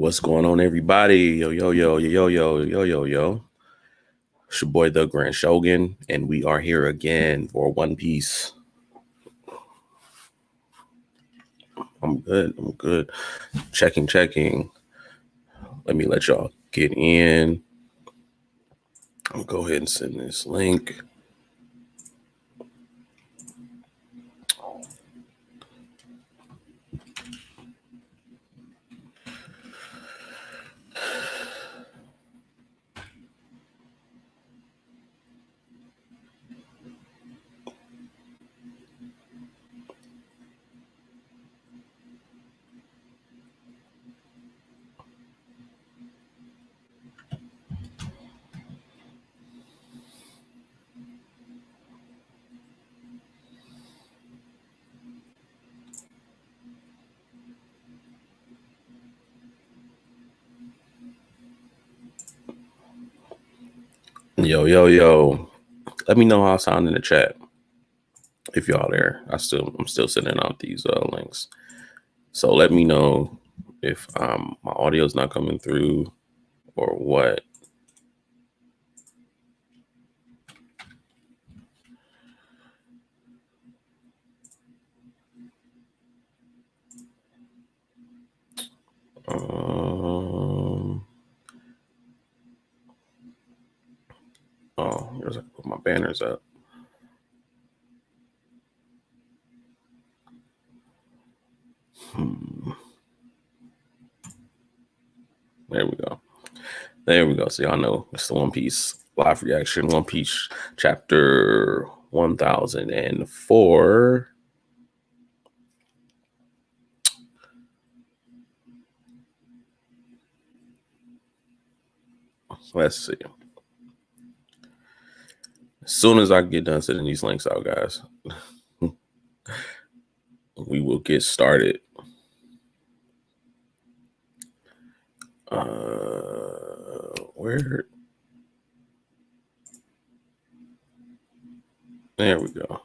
What's going on, everybody? Yo, yo, yo, yo, yo, yo, yo, yo. It's your boy, ThaGrandShowgan, and we are here again for One Piece. I'm good. Checking. Let me let y'all get in. I'll go ahead and send this link. Yo. Let me know how I sound in the chat. If y'all there, I'm still sending out these links. So let me know if my audio's not coming through or what. Here's I put my banners up. There we go. So y'all know it's the One Piece live reaction. One Piece chapter 1004. Let's see. As soon as I get done sending these links out, guys, we will get started. Where? There we go.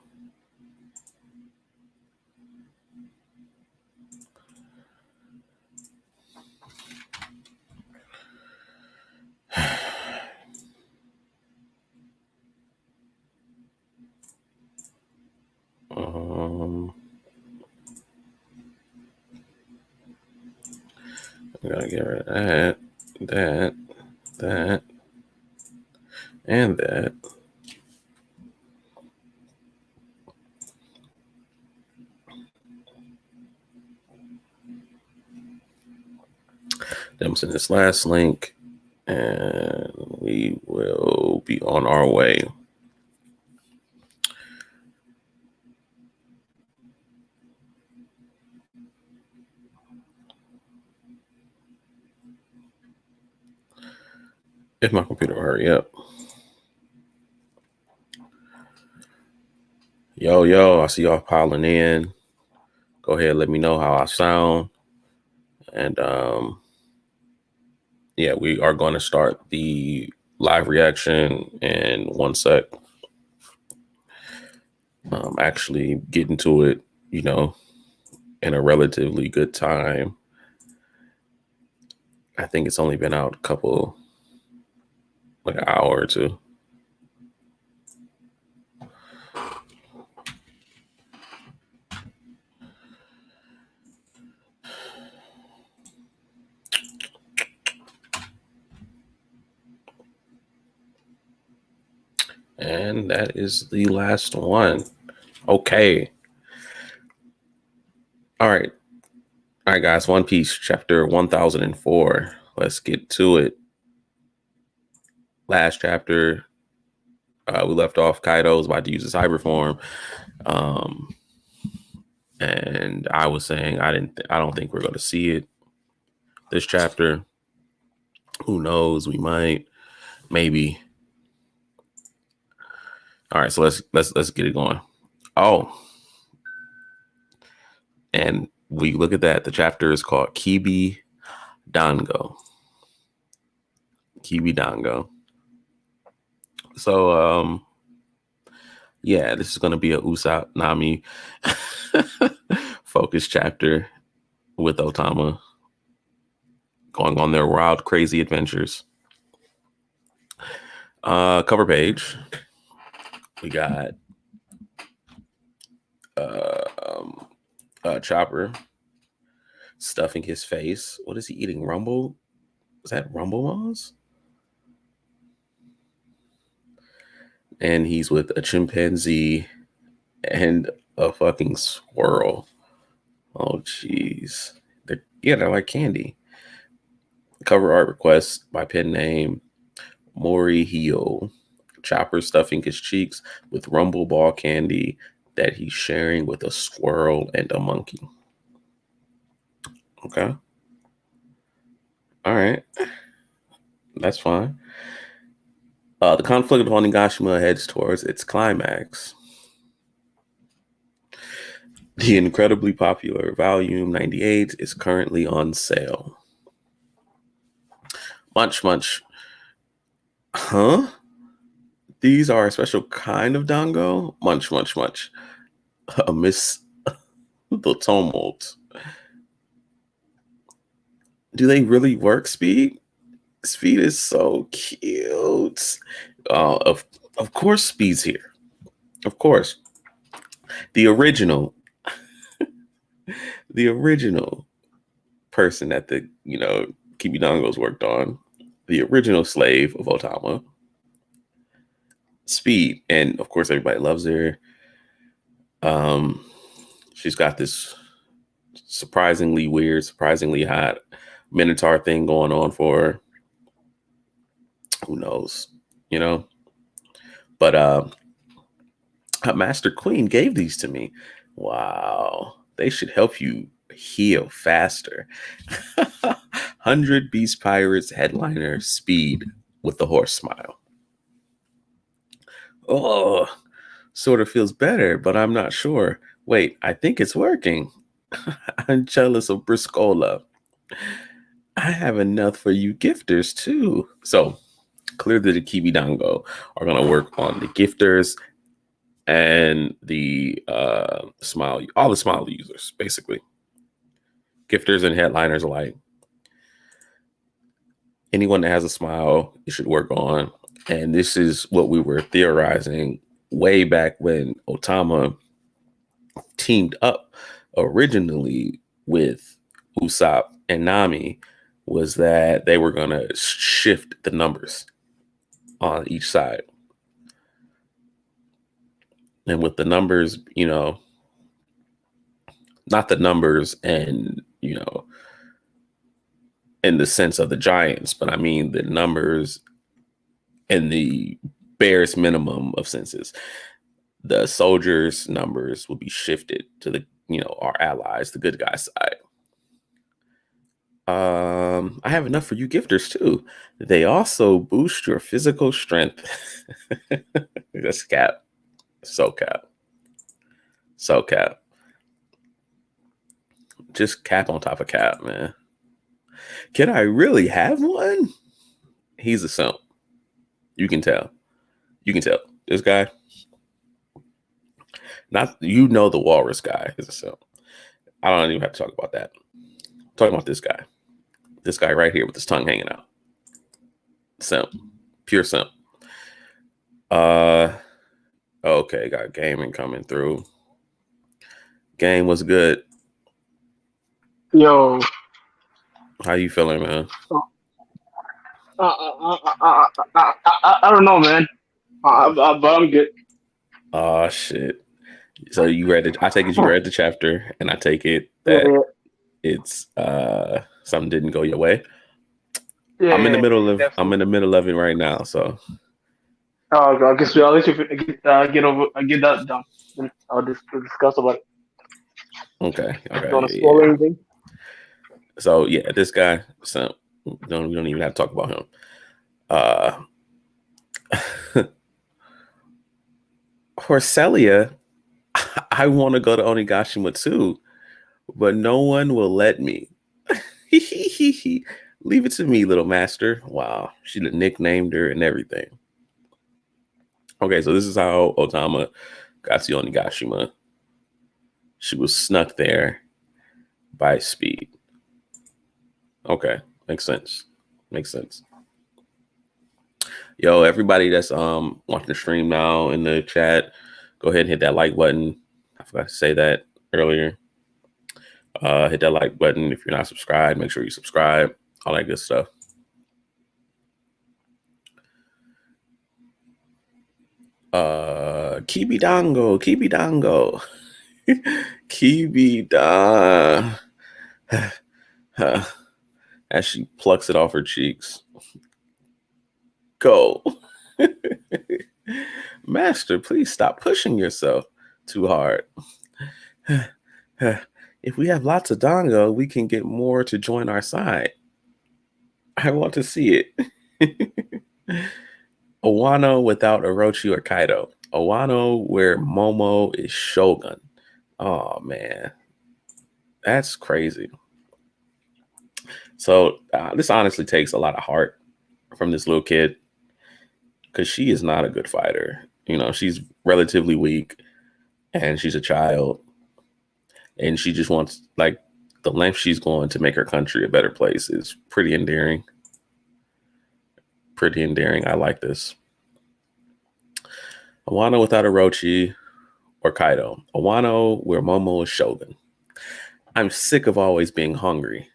I'm gonna get rid of that, and that. Then I'm sending this last link, and we will be on our way. If my computer will hurry up. Yo, I see y'all piling in. Go ahead, let me know how I sound. And yeah, we are going to start the live reaction in 1 sec. Actually getting to it, in a relatively good time. I think it's only been out like an hour or two. And that is the last one. Okay. All right, guys. One Piece chapter 1004. Let's get to it. Last chapter, we left off. Kaido was about to use his hyper form, and I was saying I don't think we're going to see it this chapter. Who knows? We might, maybe. All right, so let's get it going. Oh, and we look at that. The chapter is called Kibi Dango. So yeah, this is going to be a Usanami focus chapter with Otama going on their wild, crazy adventures. Cover page. We got Chopper stuffing his face. What is he eating? Rumble? Is that Rumble Moss? And he's with a chimpanzee and a fucking squirrel. Oh, jeez. They're like candy. Cover art request by pen name Mori Hio. Chopper stuffing his cheeks with Rumble Ball candy that he's sharing with a squirrel and a monkey. Okay. All right. That's fine. The conflict of Onigashima heads towards its climax. The incredibly popular Volume 98 is currently on sale. Munch. Huh? These are a special kind of dango? Munch. Amidst the tumult. Do they really work, Speed? Speed is so cute. Of course Speed's here. Of course. The original person that the, Kibidangos worked on. The original slave of Otama. Speed. And of course everybody loves her. She's got this surprisingly weird, surprisingly hot Minotaur thing going on for her. Who knows, but Master Queen gave these to me. Wow, they should help you heal faster. 100 Beast Pirates headliner Speed with the horse smile. Oh, sort of feels better, but I'm not sure. Wait, I think it's working. I'm jealous of Briscola. I have enough for you gifters too. So clearly the Kibidango are going to work on the gifters and the smile, all the smile users, basically. Gifters and headliners alike. Anyone that has a smile, it should work on. And this is what we were theorizing way back when Otama teamed up originally with Usopp and Nami, was that they were going to shift the numbers on each side. And with the numbers, not the numbers and, in the sense of the giants, but I mean the numbers in the barest minimum of senses. The soldiers' numbers will be shifted to the, our allies, the good guys' side. I have enough for you gifters too. They also boost your physical strength. That's cap. So cap. Just cap on top of cap, man. Can I really have one? He's a simp. You can tell. This guy, the walrus guy is a simp. I don't even have to talk about that. I'm talking about this guy. This guy right here with his tongue hanging out. Simp. Pure simp. Okay, got gaming coming through. Game was good. Yo. How you feeling, man? I don't know, man. But I'm good. Oh, shit. So you read it? I take it you read the chapter, and I take it that it's something didn't go your way. Yeah, I'm in the middle of it right now, so. Oh, I guess I'll let you get that done. Then I'll discuss about it. Okay. Don't spoil anything. So yeah, this guy. So we don't even have to talk about him. For Celia, I want to go to Onigashima too, but no one will let me. Leave it to me, little master. Wow, she nicknamed her and everything. Okay, so this is how Otama got to Onigashima. She was snuck there by Speed. Okay, Makes sense. Makes sense. Yo, everybody that's watching the stream now in the chat, go ahead and hit that like button. I forgot to say that earlier. Hit that like button. If you're not subscribed, make sure you subscribe. All that good stuff. Kibidango, Kibidango. Kibida. As she plucks it off her cheeks. Go. Master, please stop pushing yourself too hard. If we have lots of dango, we can get more to join our side. I want to see it. Owano without Orochi or Kaido. Owano where Momo is Shogun. Oh, man. That's crazy. So this honestly takes a lot of heart from this little kid because she is not a good fighter. You know, she's relatively weak and she's a child and she just wants, like, the length she's going to make her country a better place is pretty endearing. Pretty endearing. I like this. Owano without Orochi or Kaido. Owano where Momo is Shogun. I'm sick of always being hungry.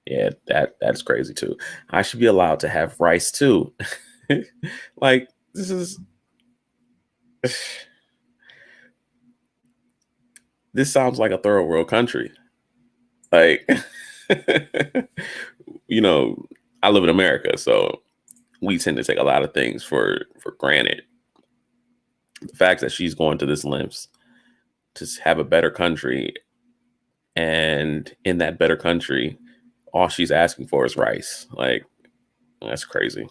Yeah, that's crazy too. I should be allowed to have rice too. Like, this is this sounds like a third world country. Like, you know, I live in America, so we tend to take a lot of things for granted. The fact that she's going to this lengths to have a better country, and in that better country, all she's asking for is rice. Like, that's crazy.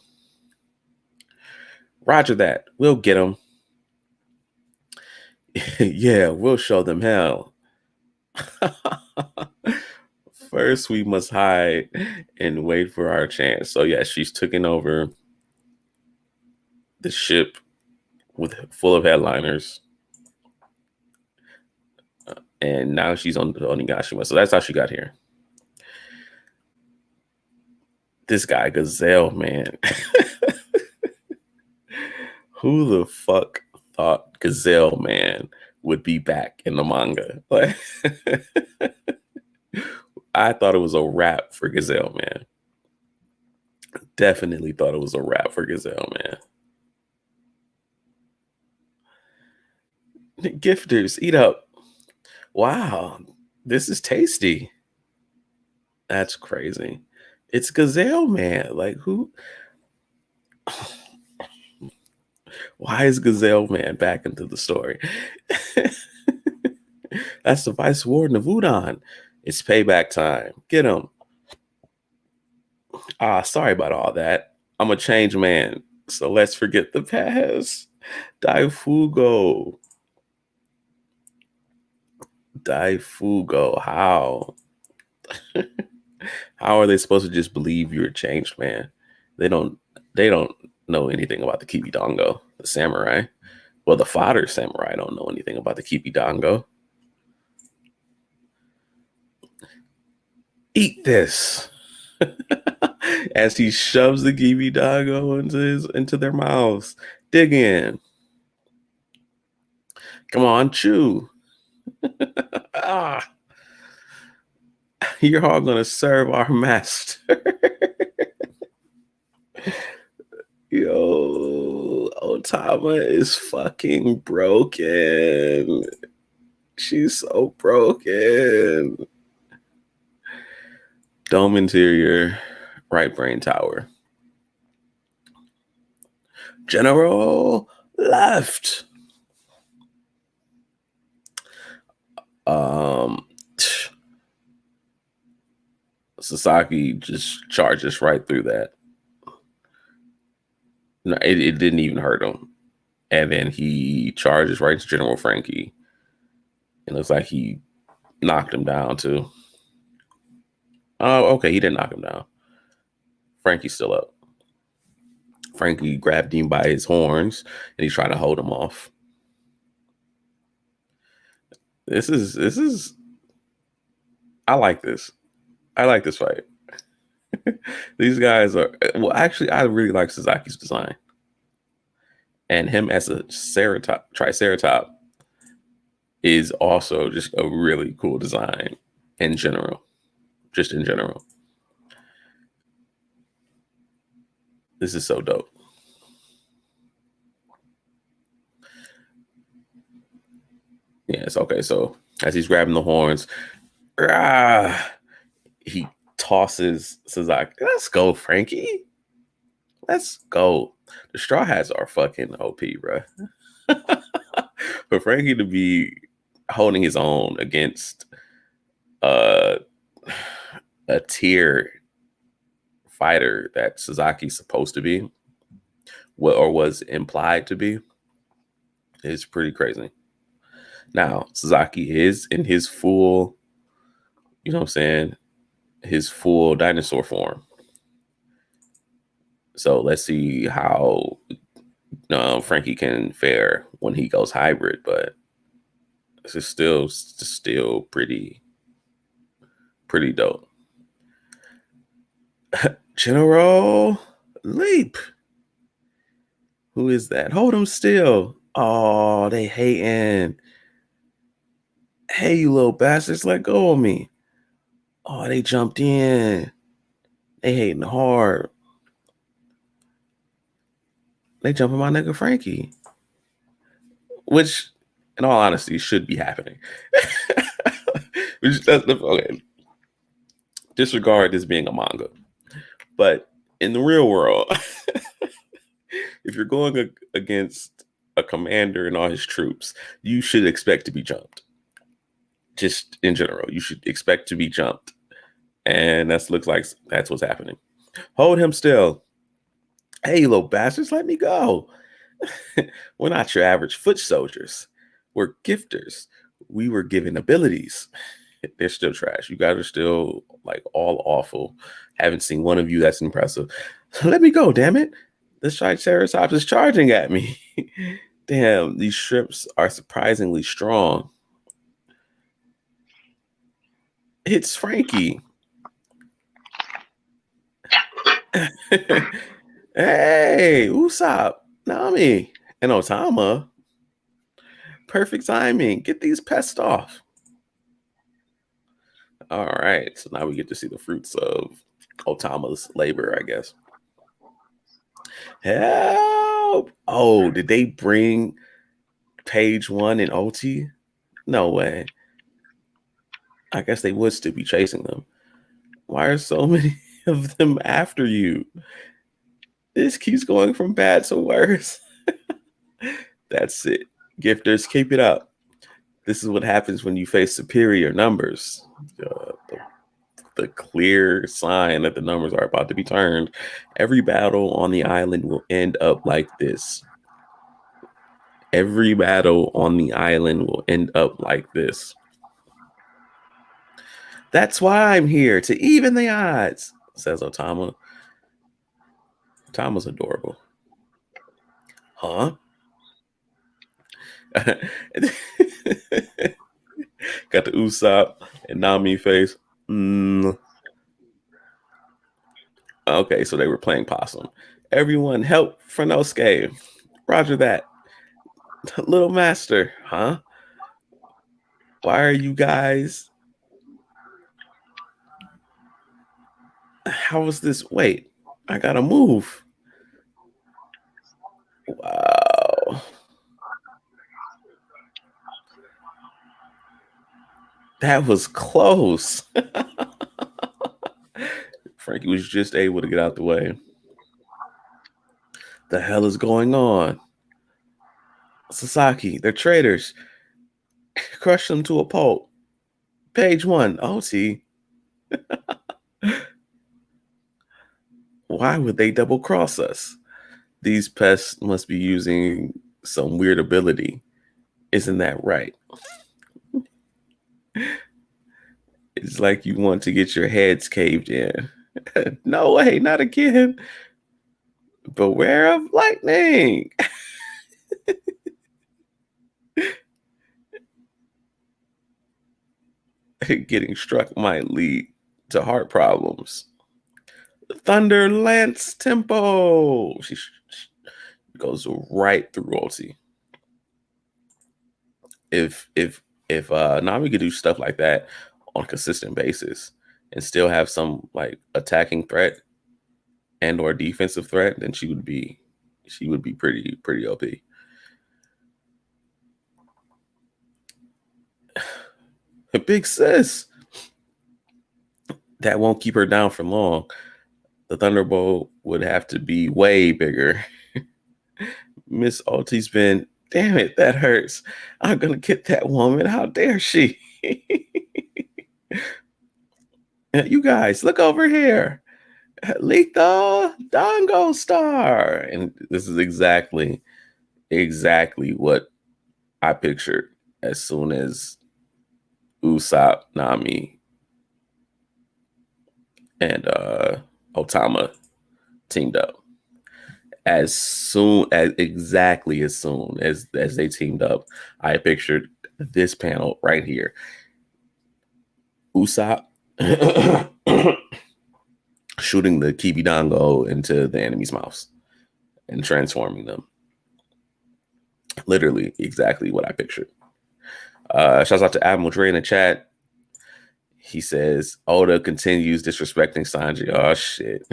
Roger that. We'll get them. Yeah, we'll show them hell. First, we must hide and wait for our chance. So, yeah, she's taking over the ship full of headliners. And now she's on Onigashima. So that's how she got here. This guy, Gazelle, man. Who the fuck thought Gazelle Man would be back in the manga? Like, I thought it was a wrap for Gazelle Man. Definitely thought it was a wrap for Gazelle Man. Gifters, eat up. Wow, this is tasty. That's crazy. It's Gazelle Man. Like, who? Why is Gazelle Man back into the story? That's the Vice Warden of Udon. It's payback time. Get him. Sorry about all that. I'm a changed man. So let's forget the past. Daifugo. Daifugo. How? How are they supposed to just believe you're a changed man? They don't know anything about the Kibidongo, the samurai. Well, the fodder samurai don't know anything about the Kibidongo. Eat this. As he shoves the Kibidongo into their mouths. Dig in. Come on, chew. You're all gonna serve our master. Yo, Otama is fucking broken. She's so broken. Dome interior, right brain tower. General left. Sasaki just charges right through that. No, it didn't even hurt him. And then he charges right to General Frankie. It looks like he knocked him down too. Oh, okay, he didn't knock him down. Frankie's still up. Frankie grabbed him by his horns and he's trying to hold him off. This is I like this. I like this fight. These guys are well. Actually, I really like Sazaki's design, and him as a triceratop is also just a really cool design in general. Just in general, this is so dope. Yes. Okay. So as he's grabbing the horns, he tosses Sasaki. Let's go, Frankie. Let's go. The Straw Hats are fucking OP, bro. For Frankie to be holding his own against uh, a tier fighter that Sazaki's supposed to be, or was implied to be, is pretty crazy. Now, Sasaki is in his full, you know what I'm saying, his full dinosaur form. So let's see how Frankie can fare when he goes hybrid, but this is still pretty dope. General Leap. Who is that? Hold him still. Oh, they hating. Hey, you little bastards, let go of me. Oh, they jumped in. They hating hard. They jumping my nigga Frankie. Which, in all honesty, should be happening. Okay. Disregard this being a manga. But in the real world, if you're going against a commander and all his troops, you should expect to be jumped. Just in general, you should expect to be jumped. And that looks like that's what's happening. Hold him still. Hey, you little bastards, let me go. We're not your average foot soldiers. We're gifters. We were given abilities. They're still trash. You guys are still like all awful. Haven't seen one of you that's impressive. Let me go, damn it. This Triceratops is charging at me. Damn, these shrimps are surprisingly strong. It's Frankie. Hey, Usopp, Nami, and Otama. Perfect timing. Get these pests off. All right, so now we get to see the fruits of Otama's labor, I guess. Help! Oh, did they bring page 1 and OT? No way. I guess they would still be chasing them. Why are so many of them after you? This keeps going from bad to worse. That's it. Gifters, keep it up. This is what happens when you face superior numbers. The clear sign that the numbers are about to be turned. Every battle on the island will end up like this. Every battle on the island will end up like this. That's why I'm here, to even the odds, says Otama. Otama's adorable. Huh? Got the Usopp and Nami face. Okay, so they were playing possum. Everyone help Franosuke. Roger that. Little master, huh? Why are you guys? How was this? Wait, I gotta move. Wow. That was close. Frankie was just able to get out the way. The hell is going on? Sasaki, they're traitors. Crush them to a pulp. Page 1, OT. Why would they double cross us? These pests must be using some weird ability. Isn't that right? It's like you want to get your heads caved in. No way, not again. Beware of lightning. Getting struck might lead to heart problems. Thunder Lance Tempo. She goes right through ulti. If Nami could do stuff like that on a consistent basis and still have some like attacking threat and or defensive threat, then she would be pretty OP. A big sis. That won't keep her down for long. The Thunderbolt would have to be way bigger. Miss Ulti's been, damn it, that hurts. I'm gonna get that woman. How dare she? You guys, look over here. Lethal Dongo Star. And this is exactly what I pictured as soon as Usopp, Nami, and Otama teamed up. Exactly as soon as they teamed up, I pictured this panel right here. Usopp shooting the Kibidango into the enemy's mouths and transforming them. Literally exactly what I pictured. Shouts out to Admiral Dre in the chat. He says, Oda continues disrespecting Sanji. Oh, shit.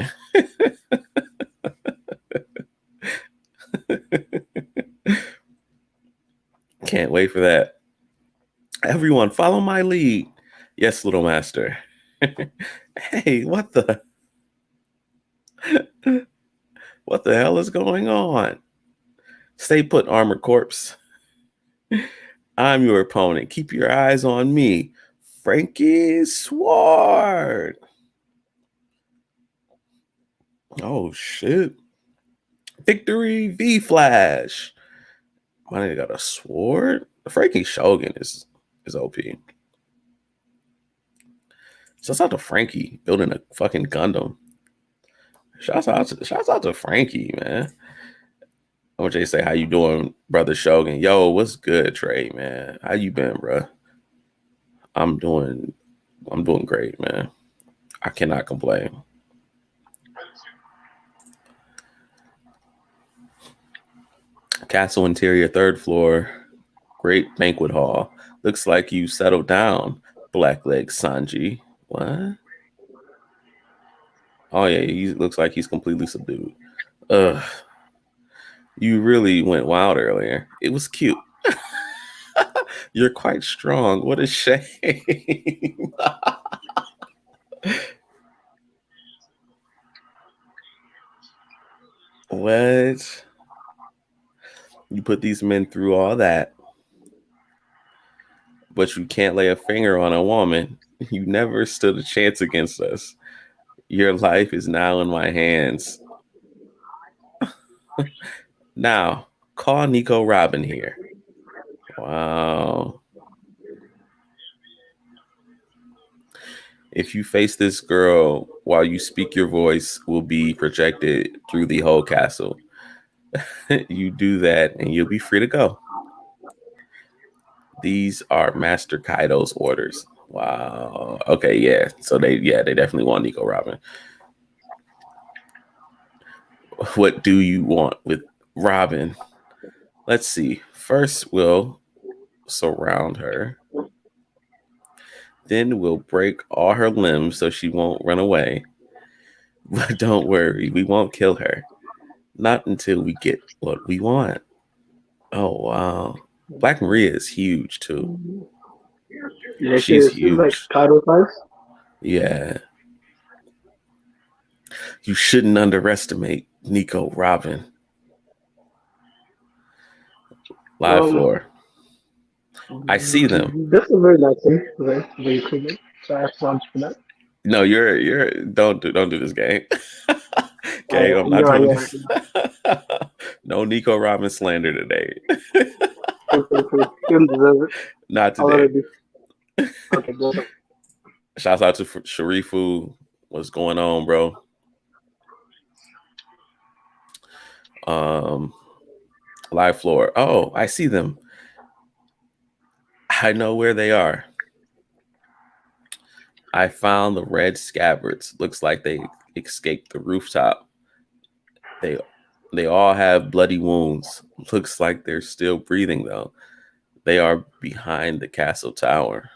Can't wait for that. Everyone, follow my lead. Yes, little master. Hey, what the hell is going on? Stay put, Armored Corpse. I'm your opponent. Keep your eyes on me. Frankie Sword. Oh, shit. Victory V-Flash. My nigga got a sword? Frankie Shogun is OP. Shouts out to Frankie building a fucking Gundam. Shouts out to Frankie, man. OJ say, how you doing, brother Shogun? Yo, what's good, Trey, man? How you been, bro? I'm doing great, man. I cannot complain. Castle interior, 3rd floor. Great banquet hall. Looks like you settled down, Blackleg Sanji. What? Oh, yeah, he looks like he's completely subdued. Ugh. You really went wild earlier. It was cute. You're quite strong. What a shame. What? You put these men through all that, but you can't lay a finger on a woman. You never stood a chance against us. Your life is now in my hands. Now, call Nico Robin here. Wow. If you face this girl while you speak, your voice will be projected through the whole castle. You do that and you'll be free to go. These are Master Kaido's orders. Wow. Okay, yeah. So they definitely want Nico Robin. What do you want with Robin? Let's see. First, we'll surround her. Then we'll break all her limbs so she won't run away. But don't worry, we won't kill her. Not until we get what we want. Oh, wow. Black Maria is huge, too. Yeah, She's huge. Like Kaido size. Yeah. You shouldn't underestimate Nico Robin. Live floor. I see them. This is very nice thing. Very cool. So I have to for that. No, you're don't do this game. Okay, I'm not doing this. No Nico Robin slander today. Not today. Okay, go. Shouts out to Sharifu. What's going on, bro? Live floor. Oh, I see them. I know where they are. I found the red scabbards. Looks like they escaped the rooftop. They all have bloody wounds. Looks like they're still breathing though. They are behind the castle tower.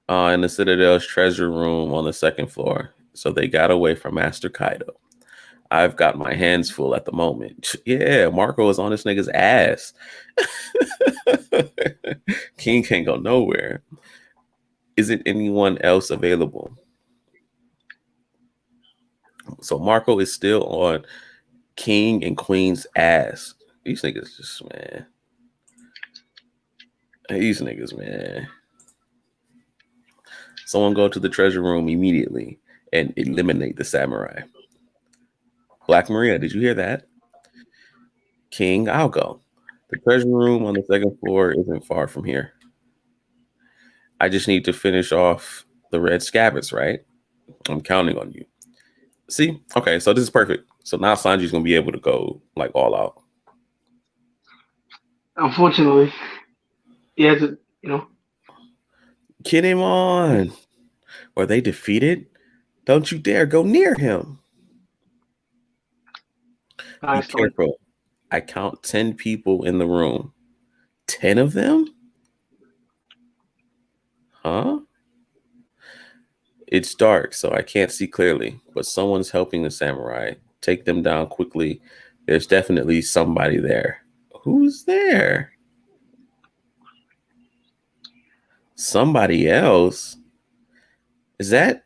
In the Citadel's treasure room on the second floor. So they got away from Master Kaido. I've got my hands full at the moment. Yeah, Marco is on this nigga's ass. King can't go nowhere. Isn't anyone else available? So Marco is still on King and Queen's ass. These niggas just, man. These niggas, man. Someone go to the treasure room immediately and eliminate the samurai. Black Maria, did you hear that? King, I'll go. The treasure room on the second floor isn't far from here. I just need to finish off the red scabbards, right? I'm counting on you. See? Okay, so this is perfect. So now Sanji's going to be able to go like all out. Unfortunately, he has to, Get him on. Or they defeated? Don't you dare go near him. Be careful. I count 10 people in the room. 10 of them? Huh? It's dark, so I can't see clearly, but someone's helping the samurai. Take them down quickly. There's definitely somebody there. Who's there? Somebody else? Is that?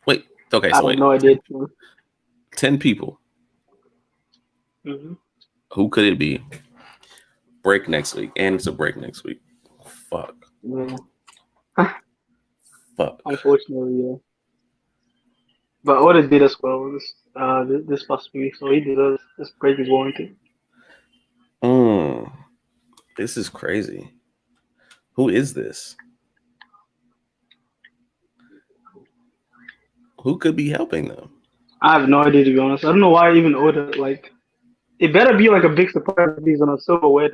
Wait, okay, so I have no idea. 10 people. Mm-hmm. Who could it be? Break next week. And it's a break next week. Fuck. Yeah. Fuck. Unfortunately, yeah. But Oda did as well this past week, so he deserves this break is warranted. This is crazy. Who is this? Who could be helping them? I have no idea, to be honest. I don't know why even Oda, like, it better be like a big surprise if he's on a silver wed.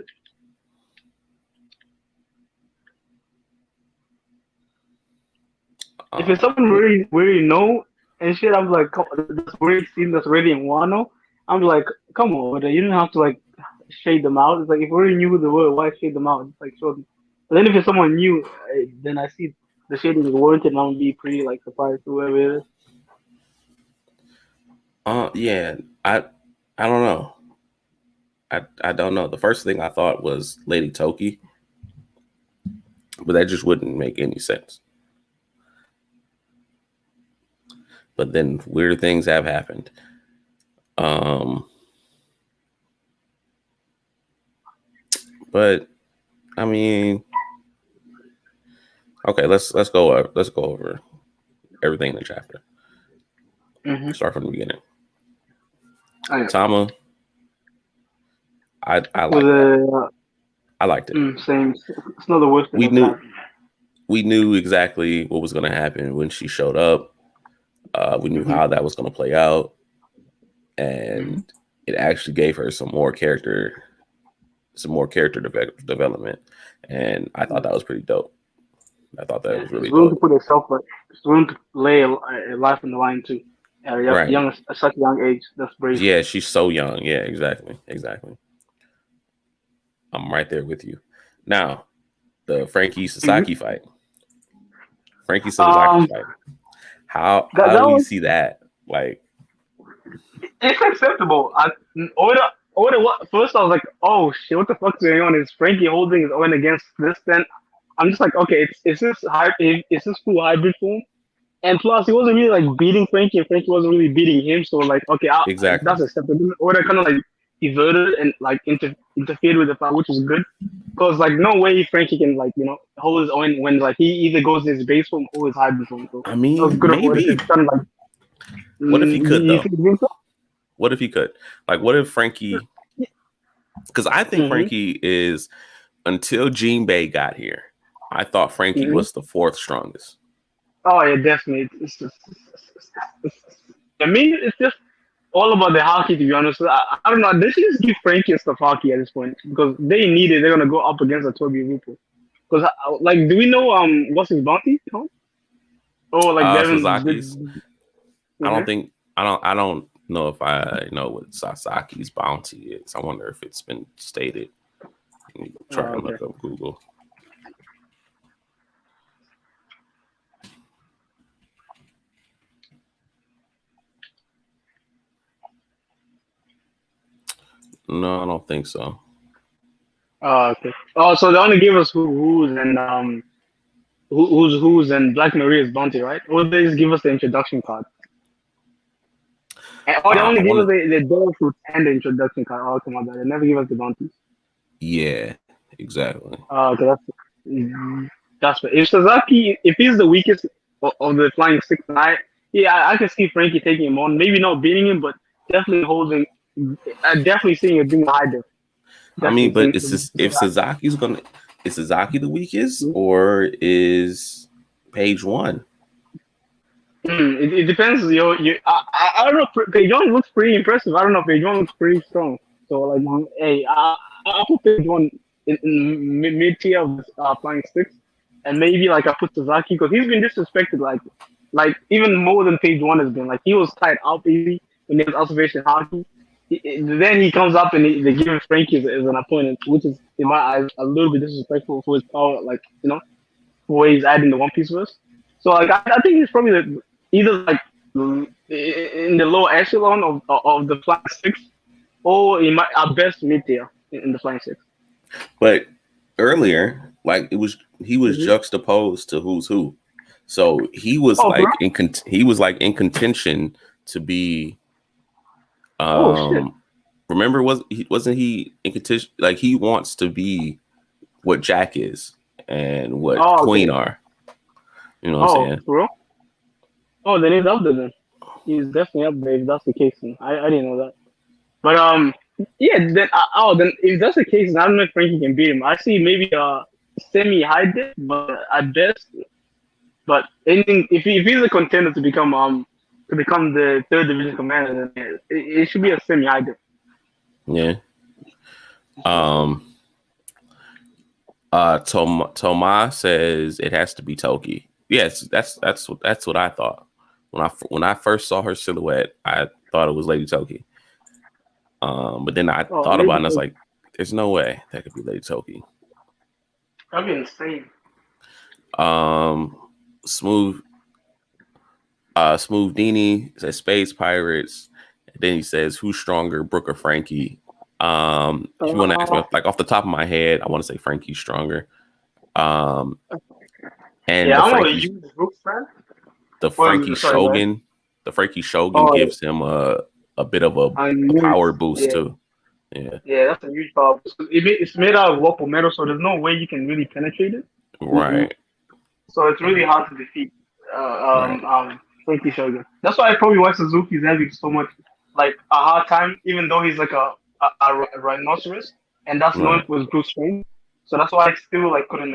If it's someone really know and shit, I'm like, that's really seen, that's really in Wano. I'm like, come on, Oda, you don't have to like shade them out. It's like if we already knew who they were, why shade them out? It's like show them. But then if it's someone new, then I see the shading is warranted, and I'm gonna be pretty like surprised whoever it is. Yeah, I don't know. I don't know. The first thing I thought was Lady Toki, but that just wouldn't make any sense. But then weird things have happened. But I mean, okay, let's go over everything in the chapter. Mm-hmm. Start from the beginning. Oh, Tama, I liked it. Same. It's not the worst thing. We knew exactly what was going to happen when she showed up. We knew how that was going to play out, and it actually gave her some more character development, and I thought that was pretty dope. I thought that was really willing dope. to put herself, but she's willing to lay a life on the line too. Right. At such a young age, that's brave. Yeah, she's so young. Yeah, exactly. I'm right there with you. Now, the Frankie Sasaki fight. Frankie Sasaki fight. How do you see that? Like, it's acceptable. Oda, what? First, I was like, oh shit, what the fuck's going on? Is Frankie holding his own against this? Then I'm just like, okay, it's this full hybrid form. And plus, he wasn't really like beating Frankie, and Frankie wasn't really beating him. So like, okay, exactly. That's acceptable. Oda kind of like diverted and like interfered with the fight, which was good. Because like, no way Frankie can like hold his own when like he either goes in his base form or his hybrid form. So I mean, it was good maybe. What if he could though? What if he could? Like, what if Frankie? Because I think Frankie is, until Jinbei got here, I thought Frankie was the fourth strongest. Oh yeah, definitely. I mean, it's just all about the hockey, to be honest. I don't know. They should just give Frankie and stuff hockey at this point because they need it. They're gonna go up against a Toby Rupo. Because like, do we know what's his bounty? Huh? Oh, like Devin Sasaki's. did. I don't think I don't know if I know what Sasaki's bounty is. I wonder if it's been stated. Try and look up Google. No, I don't think so. Oh, okay. Oh, so they only give us who's and who's and Black Maria's bounty, right? Or they just give us the introduction card? Or they only give us the door fruit and the introduction card. Oh, come on, they never give us the bounties. Yeah, exactly. Okay, that's if Sasaki, if he's the weakest of the flying six, I can see Frankie taking him on. Maybe not beating him, but definitely holding. Definitely seeing it being high def. I mean, but if Sasaki's gonna, is Sasaki the weakest or is Page One? It depends. I don't know. Page One looks pretty impressive. I don't know. Page One looks pretty strong. So like, hey, I put Page One in mid tier of flying six, and maybe like I put Sasaki because he's been disrespected like even more than Page One has been. Like he was tied out baby when there was observation hockey. Then he comes up and they give him Frankie as an opponent, which is in my eyes a little bit disrespectful for his power, like for where he's adding the One Piece verse. So like I think he's probably either like in the lower echelon of the flying six, or he might at best mid tier in the flying six. But earlier, like he was juxtaposed to who's who, so he was he was in contention to be. Remember, wasn't he in contention? Like he wants to be what Jack is and what Queen are. You know what I'm saying? Bro? Oh, then he's up there. Then he's definitely up there. If that's the case, I didn't know that. But yeah. Then then if that's the case, I don't know if Frankie can beat him. I see maybe a semi high dip, but at best. But anything if he's a contender to become the third division commander, then it should be a semi high dip. Yeah. Tomas says it has to be Toki. Yes, that's what I thought when I first saw her silhouette. I thought it was Lady Toki. But then I thought about it and I was like, "There's no way that could be Lady Toki." That'd be insane. Smooth Dini says Space Pirates. And then he says, "Who's stronger, Brooke or Frankie?" If you want to ask me, like off the top of my head, I want to say Frankie's stronger. And the Frankie Shogun gives him a bit of a power boost too. Yeah, that's a huge power boost. It's made out of local metal, so there's no way you can really penetrate it. Right. So it's really hard to defeat Frankie Shogun. That's why probably why Suzuki's having so much like a hard time, even though he's like a rhinoceros, and that's known for his brute strength. So that's why I still like couldn't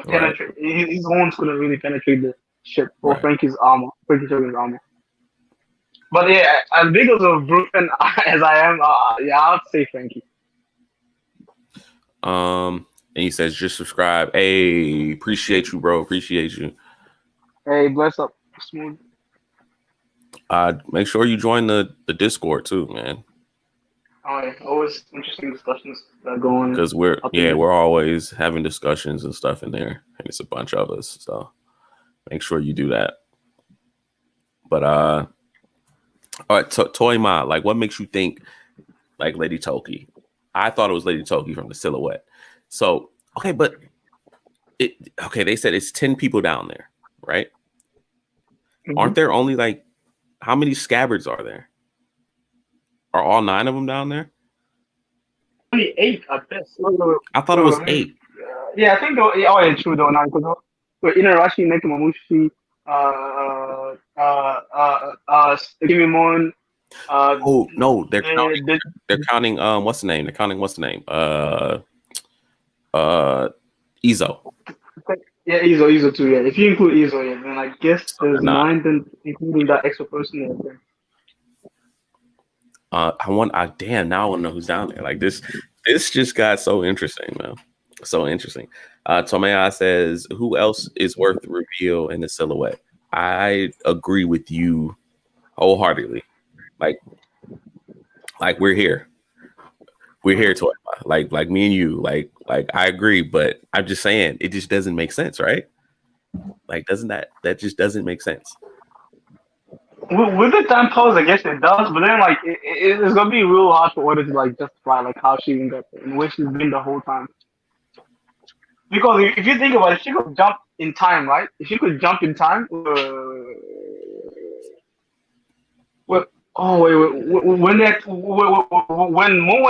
penetrate. His horns couldn't really penetrate the ship or Frankie Shogun's armor. But yeah, as big as a brute fan as I am, I'd say Frankie. And he says, just subscribe. Hey, appreciate you, bro. Appreciate you. Hey, bless up, Smooth. Make sure you join the Discord too, man. Oh yeah, always interesting discussions that go on. Because we're always having discussions and stuff in there, and it's a bunch of us. So make sure you do that. But all right, Toy Ma, like, what makes you think like Lady Toki? I thought it was Lady Toki from the silhouette. So but they said it's 10 people down there, right? Mm-hmm. Aren't there only like how many scabbards are there? Are all 9 of them down there? Only 8 at best. I thought it was 8. Yeah, I think. True though. 9 because Inarashi, Nekomamushi, Kimimon. No, they're counting. What's the name? They're counting. What's the name? Izo. Yeah, Izo too. Yeah, if you include Izo, then I guess there's 9. Then including that extra person there. Damn, now I want to know who's down there. Like this just got so interesting, man. So interesting. Tomea says, who else is worth the reveal in the silhouette? I agree with you wholeheartedly. Like we're here. We're here, Toy. Like me and you. Like I agree, but I'm just saying it just doesn't make sense, right? Like, that just doesn't make sense. With the time pause, I guess it does, but then like it's gonna be real hard for Oda to like justify like how she even got there and where she's been the whole time. Because if you think about it, she could jump in time, right? If she could jump in time, when Momo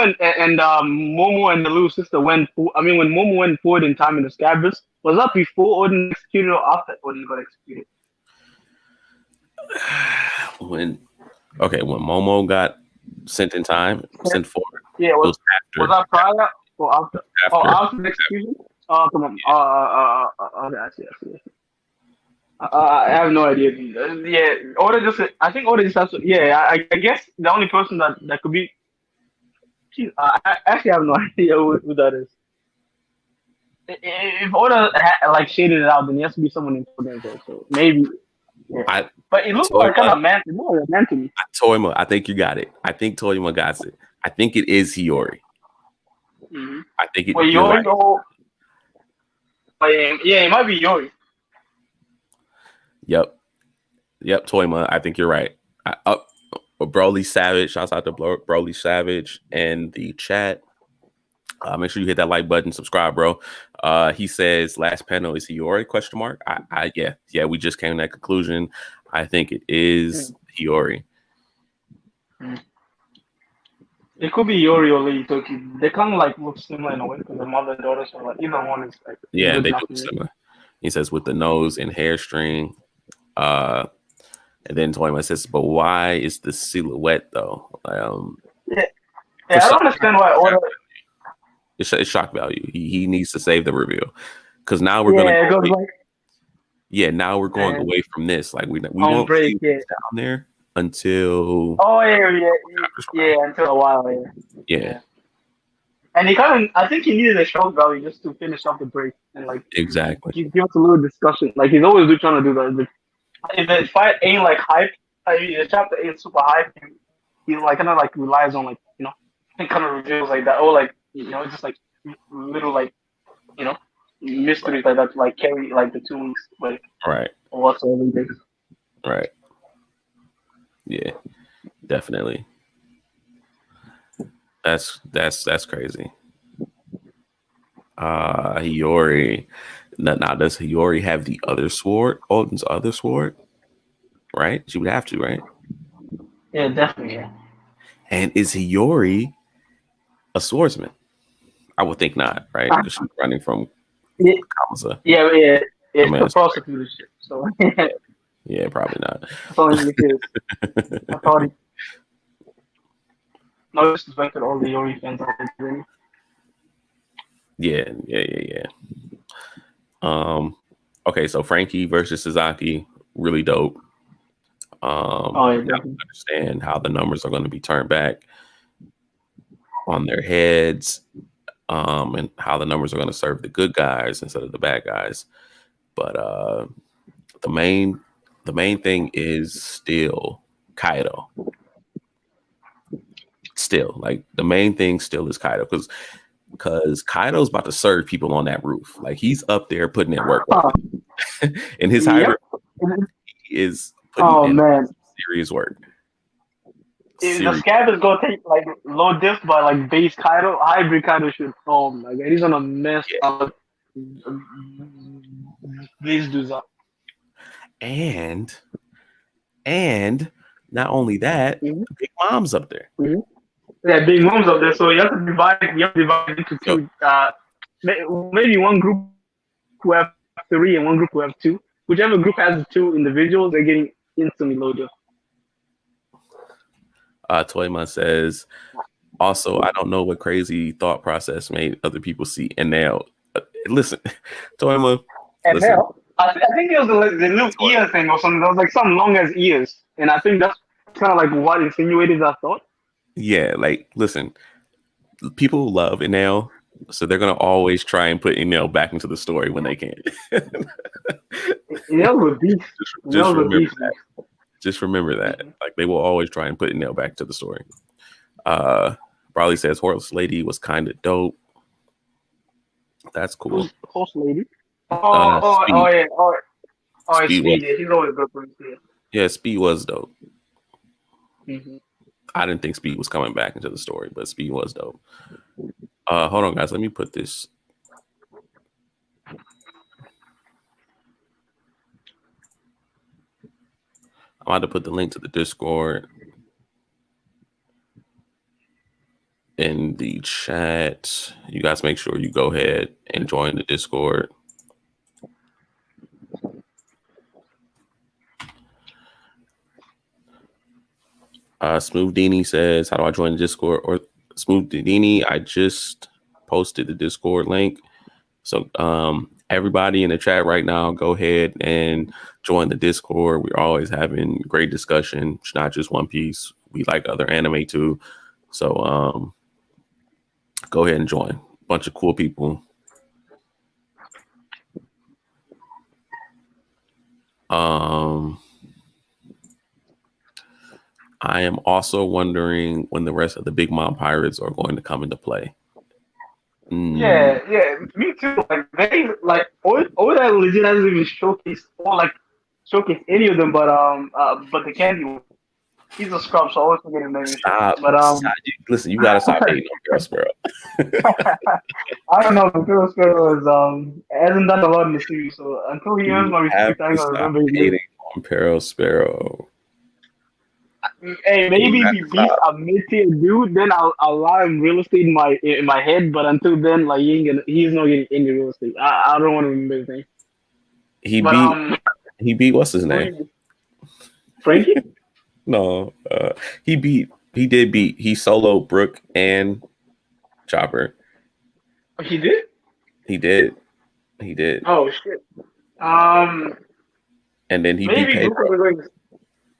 and Momo and the little sister when Momo went forward in time in the scabbers, was that before Odin executed or after Odin got executed? When Momo got sent forward. Yeah, was that prior or after? After the execution? Oh, come on. Okay, I see. I have no idea. Yeah, I think Oda just has to. Yeah, I guess the only person that could be. I actually have no idea who that is. If Oda like shaded it out, then he has to be someone important. So maybe. Yeah. But it looks like kind of more romantic to me. Toyma, I think you got it. I think Toyma got it. I think it is Hiyori. Mm-hmm. I think it. Well, Yori. Yeah, it might be Yori. Yep, Toyma. I think you're right. Broly Savage. Shouts out to Broly Savage and the chat. Make sure you hit that like button, subscribe, bro. He says last panel is Hiyori? ? Yeah. We just came to that conclusion. I think it is Hiyori. It could be Yori or Lee Toki. They kind of like look similar in a way because the mother and daughter. So like either one is like they look similar. He says with the nose and hair string. And then Toyma says, but why is the silhouette though? I don't understand why Oda. It's shock value. He needs to save the reveal because now we're gonna go now we're going away from this. Like we won't see down there until until a while. Yeah. And I think he needed a shock value just to finish off the break and like exactly give us a little discussion. Like he's always trying to do that. If the fight ain't like hype, the chapter ain't super hype, he like kind of like relies on like kind of reveals like that or like. Just like little like mysteries like that, like carry like the 2 weeks, like right or whatsoever it is. Right. Yeah, definitely. That's crazy. Hiyori. Now, does Hiyori have the other sword? Odin's other sword? Right? She would have to, right? Yeah, definitely. Yeah. And is Hiyori a swordsman? I would think not, right? Because she's running from Kamasa. Yeah. It's the prosecutorship, so yeah, probably not. I thought it. No disrespect to all the Yori fans out there. Yeah. Okay, so Frankie versus Sasaki, really dope. I understand how the numbers are going to be turned back on their heads, and how the numbers are going to serve the good guys instead of the bad guys. But the main thing is still Kaido. Still, like the main thing still is Kaido because Kaido's about to serve people on that roof. Like he's up there putting in work. In his hybrid, he is putting in serious work. If the scab is gonna take like low diff by like base Kaido, hybrid Kaido should my god, he's gonna mess up these dudes up. And not only that, Big Mom's up there. Mm-hmm. Yeah, Big Mom's up there, so you have to divide into two. Maybe one group who have 3 and one group who have 2. Whichever group has 2 individuals, they're getting instantly low diff. Toyma says, also, I don't know what crazy thought process made other people see. And now, listen, Toyma. And now, I think it was the little ear thing or something. There was like some long as ears. And I think that's kind of like what insinuated that thought. Yeah, like listen, people love Enel, so they're gonna always try and put Enel back into the story when they can. That was a beast. That Just was a remember beast. that. Just remember that. Mhm. Like they will always try and put Enel back to the story. Bradley says Horse Lady was kind of dope. That's cool. Who's host lady? Oh Speed. yeah. Oh, it's Speed was Speed. Yeah, she's always good for Speed. yeah, Speed was dope. Mm-hmm. I didn't think Speed was coming back into the story, but Speed was dope. Hold on, guys. Let me put this. I'm about to put the link to the Discord in the chat. You guys make sure you go ahead and join the Discord. Smooth Dini says, how do I join the Discord? Or Smooth Dini, I just posted the Discord link. So everybody in the chat right now, go ahead and join the Discord. We're always having great discussion. It's not just One Piece. We like other anime too. So go ahead and join. Bunch of cool people. I am also wondering when the rest of the Big Mom Pirates are going to come into play. Yeah, me too. Like they like Oda legit hasn't even showcased any of them, but the candy one. He's a scrub, so I always forget his name. Stop. But Listen, you gotta stop hating on Girl Sparrow. I don't know. The Phil Sparrow is hasn't done a lot in the series, so until he earns my respect, I'm gonna remember his name. Hating on Peril Sparrow. Hey, maybe if he beats a mid-tier dude, then I'll allow him real estate in my head. But until then, like he's not getting any real estate. I don't want to remember his name. He beat what's his name? Frankie? No, he soloed Brooke and Chopper. He did? He did. Oh shit. And then he maybe beat Pedro.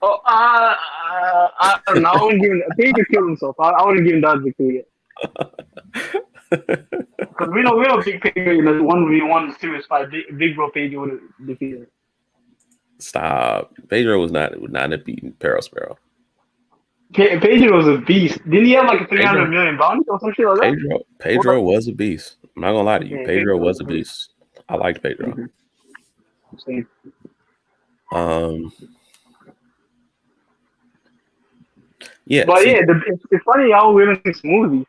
Oh, I don't know. I think he killed himself. I wouldn't give him that victory yet. Because we know Big Pedro in the 1v1 series fight. Big Bro Pedro would have defeated him. Stop. Pedro would not have beaten Peril Sparrow. Pedro was a beast. Didn't he have like a 300 million bounty or some shit like that? Pedro was a beast. I'm not gonna lie to you. Yeah, Pedro was a beast. I liked Pedro. Same. Yeah, but it's funny how we don't think Smoothie.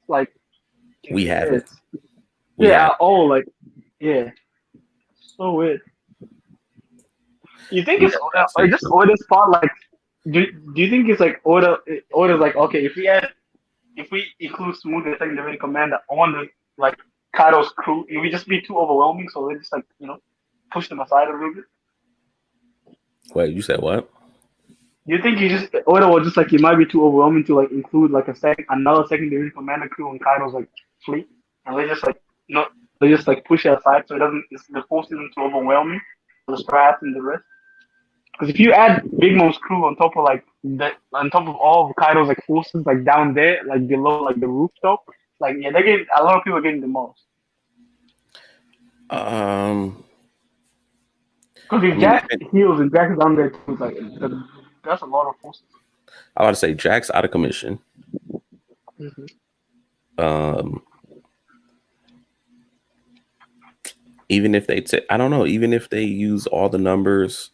Like we have it. like so weird. You think it's just Oda's part? Like, do you think it's like Oda's like, okay, if we include Smoothie as second division commander on the like Kaido's crew, it would just be too overwhelming, so they just like push them aside a little bit. Wait, you said what? You think Oda was just like it might be too overwhelming to like include like another second division commander crew on Kaido's like fleet, and they just like they just like push it aside so the force isn't too overwhelming for the Strats and the rest. Because if you add Big Mom's crew on top of all of Kaido's like forces like down there like below like the rooftop, like they get a lot of people are getting demolished. Because if Jack heals and Jack is down there too, like that's a lot of forces. I want to say Jack's out of commission. Even if I don't know, even if they use all the numbers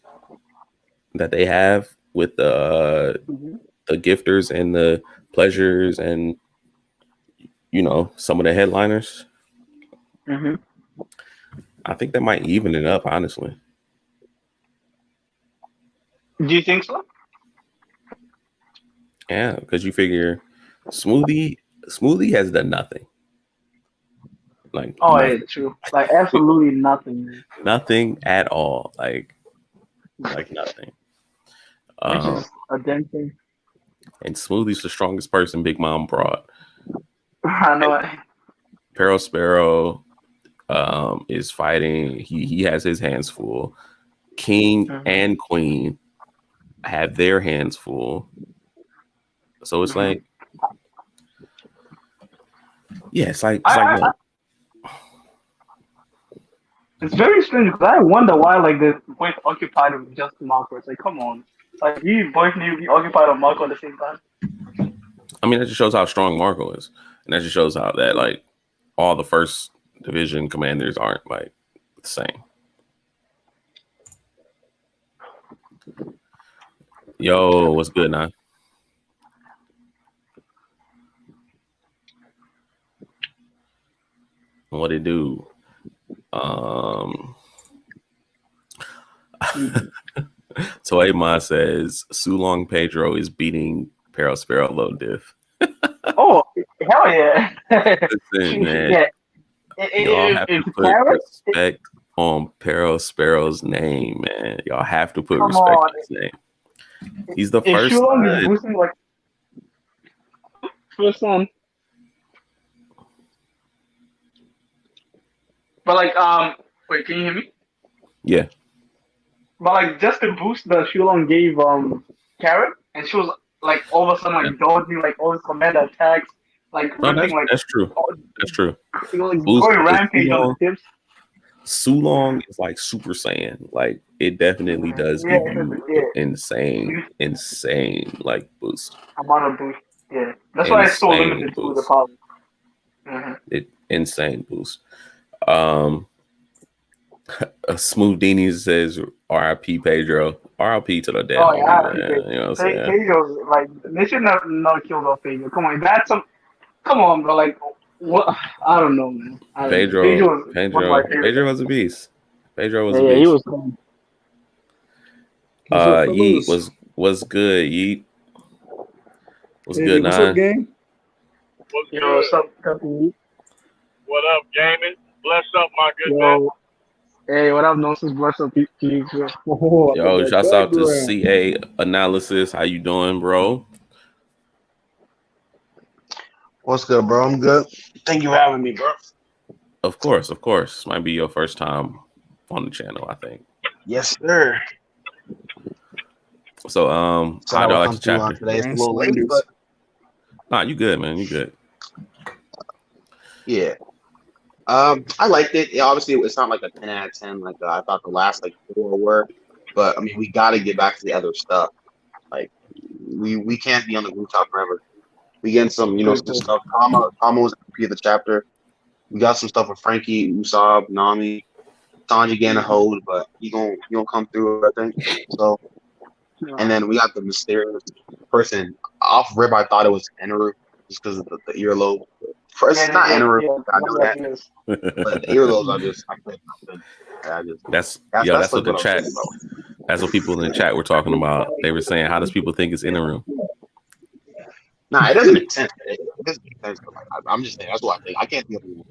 that they have with the gifters and the pleasures and some of the headliners, I think that might even it up, honestly. Do you think so? Yeah, because you figure Smoothie has done nothing. Like yeah, true. Like absolutely nothing. Nothing at all. Like nothing. Which is a damn thing. And Smoothie's the strongest person Big Mom brought. I know. Peril Sparrow is fighting. He has his hands full. King and Queen have their hands full. So it's like Yeah, it's like I, it's very strange because I wonder why like they're both occupied with just Marco. It's like, come on, like you both need to be occupied on Marco at the same time. I mean, that just shows how strong Marco is, and that just shows how that like all the first division commanders aren't like the same. Yo, what's good now? What it do? Toy Ma says Sulong Pedro is beating Pero Sparrow low diff. Oh hell yeah! Listen, man, Yeah, y'all have to it's put Carrot. respect on Pero Sparrow's name, man. Y'all have to put Come respect on, on his name. He's the if first Shulong is son. boosting like first one, but like wait, can you hear me? Yeah, But like just the boost that Shulong gave Carrot, and she was like all of a sudden yeah. like dodging like all his commander attacks, like No, ripping like that's true. all, That's true. you know, like Boost going rampage on Sulong, the tips. Sulong is like Super Saiyan. Like it definitely does Yeah, give you yeah, insane like boost. amount of boost. Yeah, that's why it's so Insane limited to the boost. power. Mm-hmm. It insane boost. Smooth Dini says R.I.P. Pedro. R.I.P. to the dead Oh homie, yeah, man. You know what I'm saying? Pedro's like they should not killed off Pedro. Come on, that's some. Come on, bro. Like what? I don't know, man. I don't know. Pedro, Pedro was one of my favorites. Pedro was a beast. Pedro was Yeah, a yeah, he beast. was cool. What's up, Yeet fellas? was good. Yeet was Hey, good. what's up, Nine. gang? What's Yo, good? what's up, Captain? What up, gaming? Bless up, my good man. Yo, hey, what up, nonsense? Bless up, you too. Oh, Yo, that shouts out to background. CA Analysis. How you doing, bro? What's good, bro? I'm good. Thank you for having me, bro. Of course. Might be your first time on the channel, I think. Yes, sir. So, So how I do I will like come the through on chapter? today. It's a little late, but Nah, you good, man. You good. yeah. I liked it. Yeah, obviously, it's not like a 10 out of 10 like I thought the last like 4 were. But I mean, we got to get back to the other stuff. Like we can't be on the rooftop forever. We getting some, some stuff. Kama was MVP of the chapter. We got some stuff with Frankie, Usopp, Nami, Sanji getting a hold, but he gonna come through, I think. So, and then we got the mysterious person off rip. I thought it was Eneru just because of the earlobe. First, it's not Eneru. I know that, but the earlobes are just. That's what like the what chat. I'm saying, bro. That's what people in the chat were talking about. They were saying, "How does people think it's in the room?" Nah, it doesn't make sense. It doesn't make sense. But I'm just saying that's what I think. I can't think of it,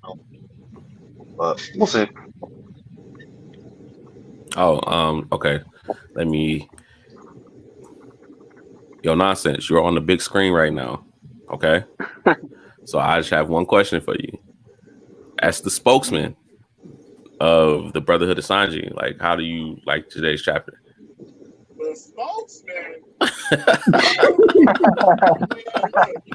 but we'll see. Oh, okay. Let me. Yo, nonsense. You're on the big screen right now. Okay. So I just have one question for you. As the spokesman of the Brotherhood of Sanji, like, how do you like today's chapter? The spokesman. You know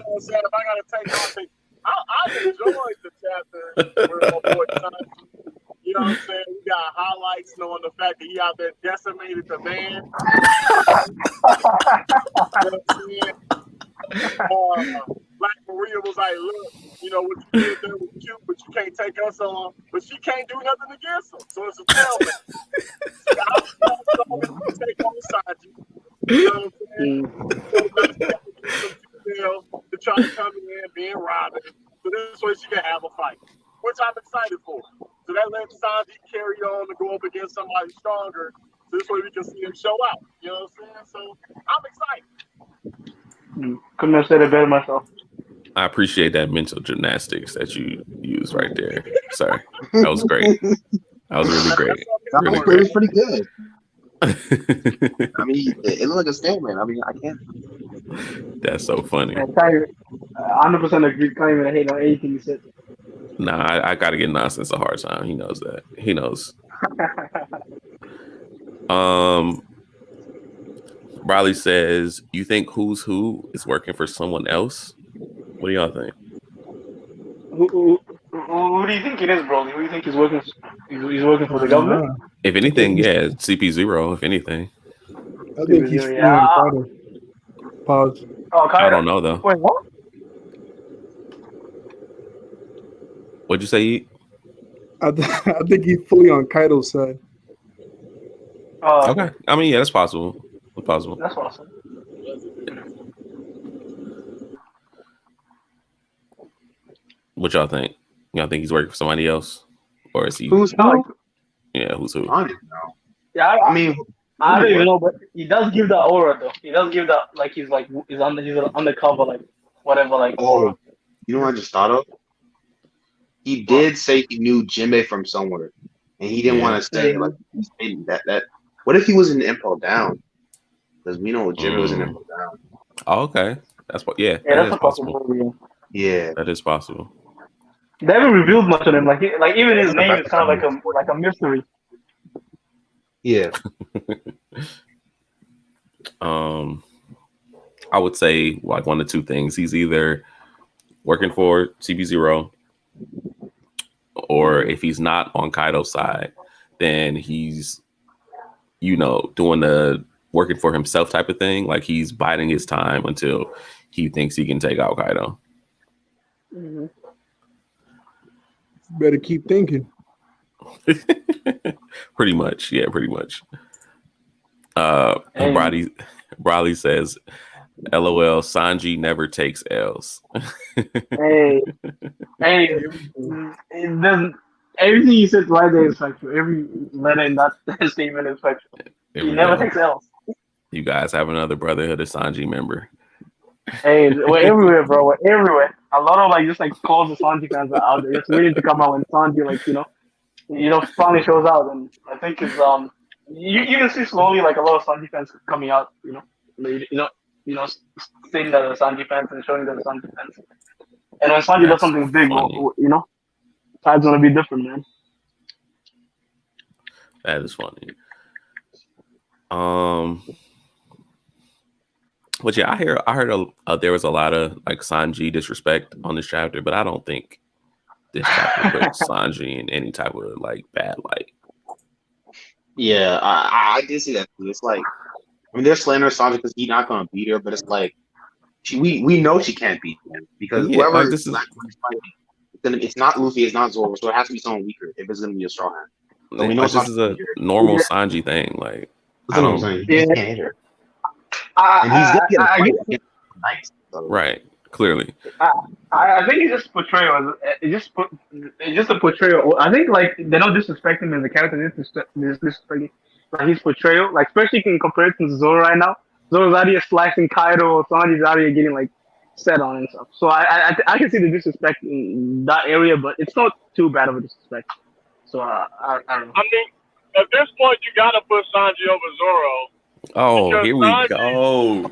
what I'm saying? If I gotta take my pick, I enjoyed the chapter where my boy Sanji, you know what I'm saying? We got highlights knowing the fact that he out there decimated the van. You know what I'm saying? Black Maria was like, look, what you did there was cute, but you can't take us on. But she can't do nothing against him. So it's a stalemate. See, I'm going to take on Sanji. You know what I'm saying? So now she got to get some female to try to come in being Robin. So this way she can have a fight, which I'm excited for. So that lets Sanji carry on to go up against somebody stronger. So this way we can see him show out. You know what I'm saying? So I'm excited. Couldn't have said it better myself. I appreciate that mental gymnastics that you used right there. Sorry. That was great. That was really great. Really It was pretty good. I mean, it looked like a statement. I mean, I can't. That's so funny. 100% agree. Can't even hate on anything you said. Nah, I gotta get nonsense a hard time. He knows that. He knows. Riley says, "You think Who's Who is working for someone else?" What do y'all think? Who do you think it is, bro? Who do you think he's working? He's working for the government. If anything, yeah, CP0. If anything, I think he's fully Yeah. on Kaido. Pause. Oh, I don't know though. Wait, what? What'd you say? Eat? I think he's fully on Kaido's side. Okay. I mean, yeah, that's possible. It's possible. That's awesome. What y'all think? Y'all think he's working for somebody else, or is he? Who's who? Yeah, who's who? I don't even know. Yeah, I mean, I don't even know, but he does give the aura though. He does give that he's undercover, like whatever, like. oh, you know what I just thought of? He did say he knew Jinbei from somewhere, and he didn't want to say like he's saying that. What if he was in Impel Down? Because we know Jinbei was in Impel Down. Oh, okay, that's what. Yeah, Yeah, that that's is possible. Yeah, That is possible. They haven't revealed much of him. Like even his name is kind of like a mystery. yeah. I would say like one of two things. He's either working for CP0, or if he's not on Kaido's side, then he's, doing the working for himself type of thing. Like he's biding his time until he thinks he can take out Kaido. Mm-hmm. Better keep thinking. Pretty much. Yeah, pretty much. Bradley says, LOL, Sanji never takes L's. Hey, it doesn't. Everything you said right there is factual. Every letter in that statement is factual. He never takes L's. You guys have another Brotherhood of Sanji member. Hey, we're everywhere, bro. We're everywhere. A lot of close the Sanji fans are out there just waiting to come out when Sanji finally shows out. And I think it's you can see slowly like a lot of Sanji fans coming out. Saying that they're Sanji fans and showing that they're Sanji fans. And when Sanji does something big, tide's gonna be different, man. That is funny. But yeah, I heard there was a lot of like Sanji disrespect on this chapter, but I don't think this chapter puts Sanji in any type of like bad light. Yeah, I did see that too. It's like, I mean, they're slandering Sanji because he's not gonna beat her, but it's like we know she can't beat him because whoever like, this is fighting, it's not Luffy, it's not Zoro, so it has to be someone weaker if it's gonna be a Straw Hat. So we know like, this is a normal Sanji thing. Like, I don't know. He can't hit her. And he's gonna get nice. Right, clearly. I think it's just portrayal. It's just a portrayal. I think like they're not disrespecting him as a character. They're disrespecting like his portrayal. Like especially in comparison to Zoro right now. Zoro's out here slicing Kaido. Sanji's out here getting like set on and stuff. So I can see the disrespect in that area, but it's not too bad of a disrespect. So I don't know. I mean, at this point, you gotta put Sanji over Zoro. Oh, here we go.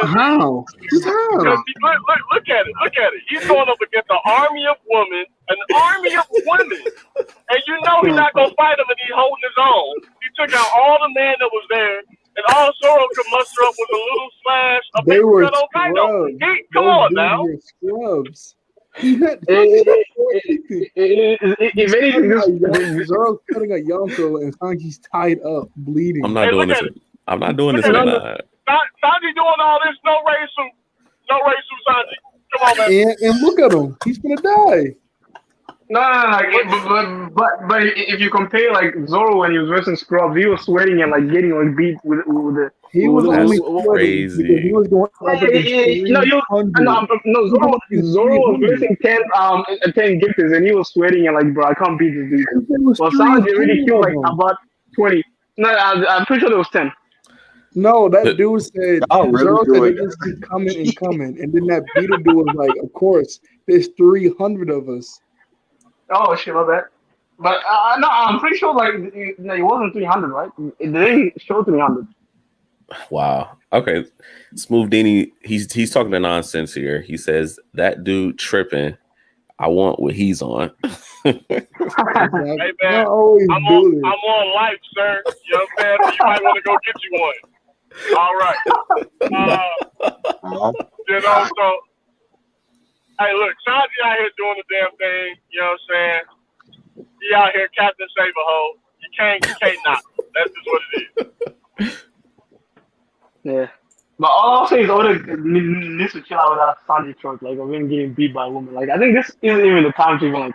How? Look at it. He's going up against an army of women, and you know he's not gonna fight him, and he's holding his own. He took out all the men that was there, and all Zoro could muster up was a little slash, a big cut on Kaido. Come on now. Scrubs. If anything, Zoro's cutting a Yonko and Sanji's tied up, bleeding. I'm not doing this. I'm not doing this. Sanji doing all this, no race from Sanji. Come on, man. And look at him. He's gonna die. No. But if you compare like Zoro when he was versing Scrubs, he was sweating and like getting like beat with the. He was only crazy. He was going. Zoro was versing 10 gifters and he was sweating and like, bro, I can't beat this dude. Well, Sanji already killed like about 20. No, I'm pretty sure there was 10. No, that dude said, Zoro said really they just keep coming. And then that beater dude was like, of course, there's 300 of us. Oh, shit, my bad. But no, I'm pretty sure like it wasn't 300, right? It didn't show 300. Wow. Okay. Smooth Dini, he's talking to nonsense here. He says that dude tripping. I want what he's on. Hey man, I'm on life, sir. You know what I'm saying? So you might want to go get you one. All right. Hey, look, Sanji out here doing the damn thing. You know what I'm saying? He out here Captain Save a Hoe. You can't knock him. That's just what it is. Yeah. But all I'll say is Oda needs to chill out with that Sanji trope, like, of him getting beat by a woman. Like, I think this isn't even the time to even, like,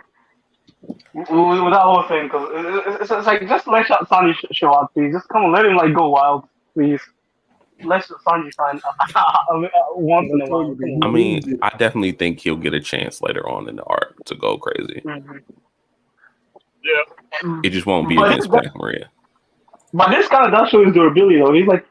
with that whole thing, because it's like, just let Sanji show out, please. Just come on, let him, like, go wild, please. Let Sanji find once in a while. Come on. I mean, I definitely think he'll get a chance later on in the arc to go crazy. Mm-hmm. Yeah. It just won't be against Black Maria. But this kind of does show his durability, though. He's like,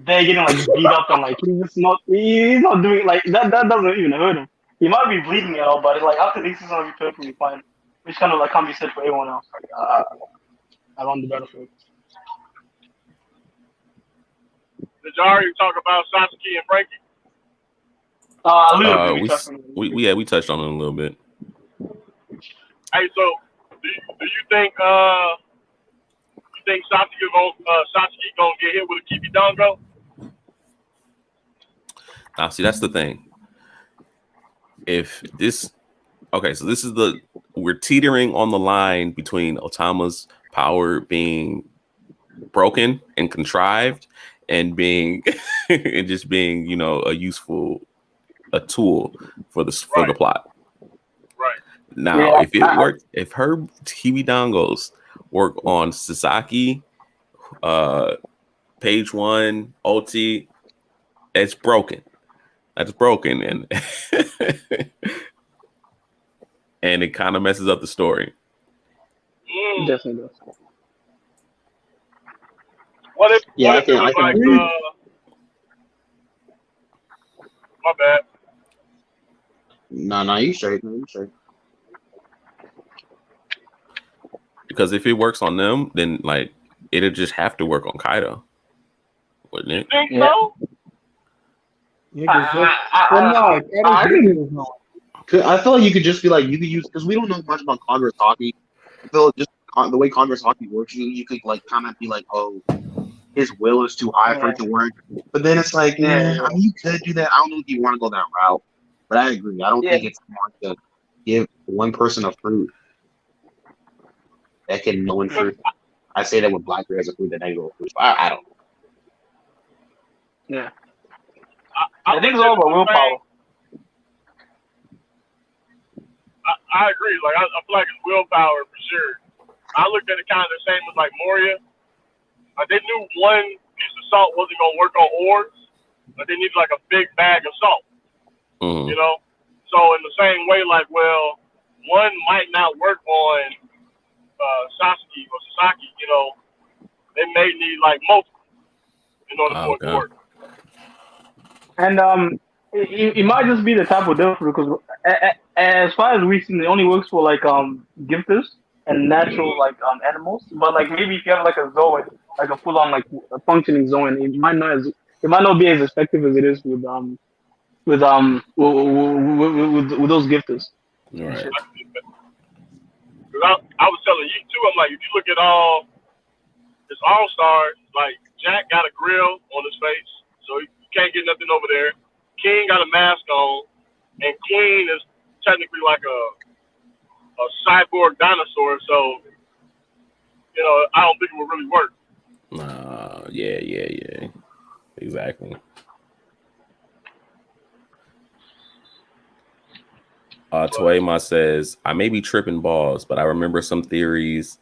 they're getting like beat up and like he's not doing like that doesn't even hurt him. He might be bleeding at all, but like after this he's gonna be perfectly fine. Which kind of like can't be said for everyone else around the battlefield. Did you already talk about Sasuke and Frankie? A little bit. We touched on it a little bit. Hey, so do you think Sasuke gonna get hit with a Kibidango? Now, see, that's the thing. We're teetering on the line between Otama's power being broken and contrived and being and just being, you know, a tool for the plot. Right. Now, if it worked, if her Kibidangos work on Sasaki, page 1, OT, it's broken. That's broken, and and it kind of messes up the story. Definitely does. What if I can like, agree. my bad. No, you straight. No, you straight. Because if it works on them, then like it'll just have to work on Kaido, wouldn't it? Think so? I feel like you could just be like, you could use, because we don't know much about Congress hockey. I feel just the way Congress hockey works, you could like kind of be like, oh, his will is too high for it to work. But then it's like, I mean, you could do that. I don't know if you want to go that route, but I agree. I don't think it's smart to give one person a fruit that can no one fruit. I say that with blackberry as a fruit that they go fruit. I don't know. Yeah. I think it's all about willpower. I agree. Like I feel like it's willpower for sure. I looked at it kind of the same as like Moria. Like they knew one piece of salt wasn't gonna work on ores, but they needed like a big bag of salt. Mm-hmm. You know? So in the same way, like, well, one might not work on Sasuke or Sasaki, you know, they may need like multiple in order for it to work. And it might just be the type of difference because as far as we've seen, it only works for like gifters and natural like animals. But like maybe if you have like a zone, like a full on like a functioning zone, it might not be as effective as it is with those gifters. Right. I was telling you too. I'm like, if you look at all this All Stars, like Jack got a grill on his face, so you can't get nothing over there. King got a mask on, and Queen is technically like a cyborg dinosaur. So, you know, I don't think it would really work. Yeah. Exactly. Toema says, I may be tripping balls, but I remember some theories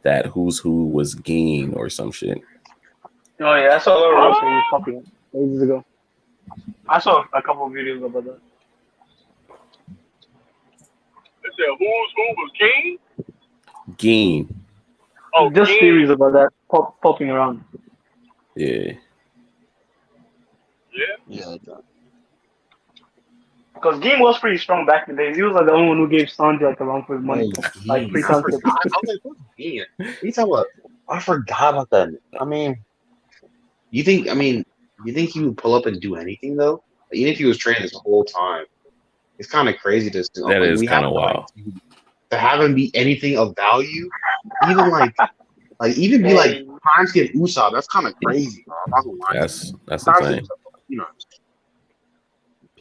that Who's Who was Geen or some shit. Oh yeah, I saw a little thing popping ages ago. I saw a couple of videos about that. They said Who's Who was King? Geen. Oh, just Geen. theories about that popping around. Yeah. Yeah. Because Game was pretty strong back in the days. He was like the only one who gave Sanji like a run for his money. Like free I concept. was like, what's Geen? You talking about? I forgot about that. I mean, you think he would pull up and do anything though? Like, even if he was training this whole time, it's kind of crazy to. That is kind of wild. To have him be anything of value, even like even be like time skip Usopp. That's kind of crazy, bro. I'm not gonna lie. That's the thing. You know.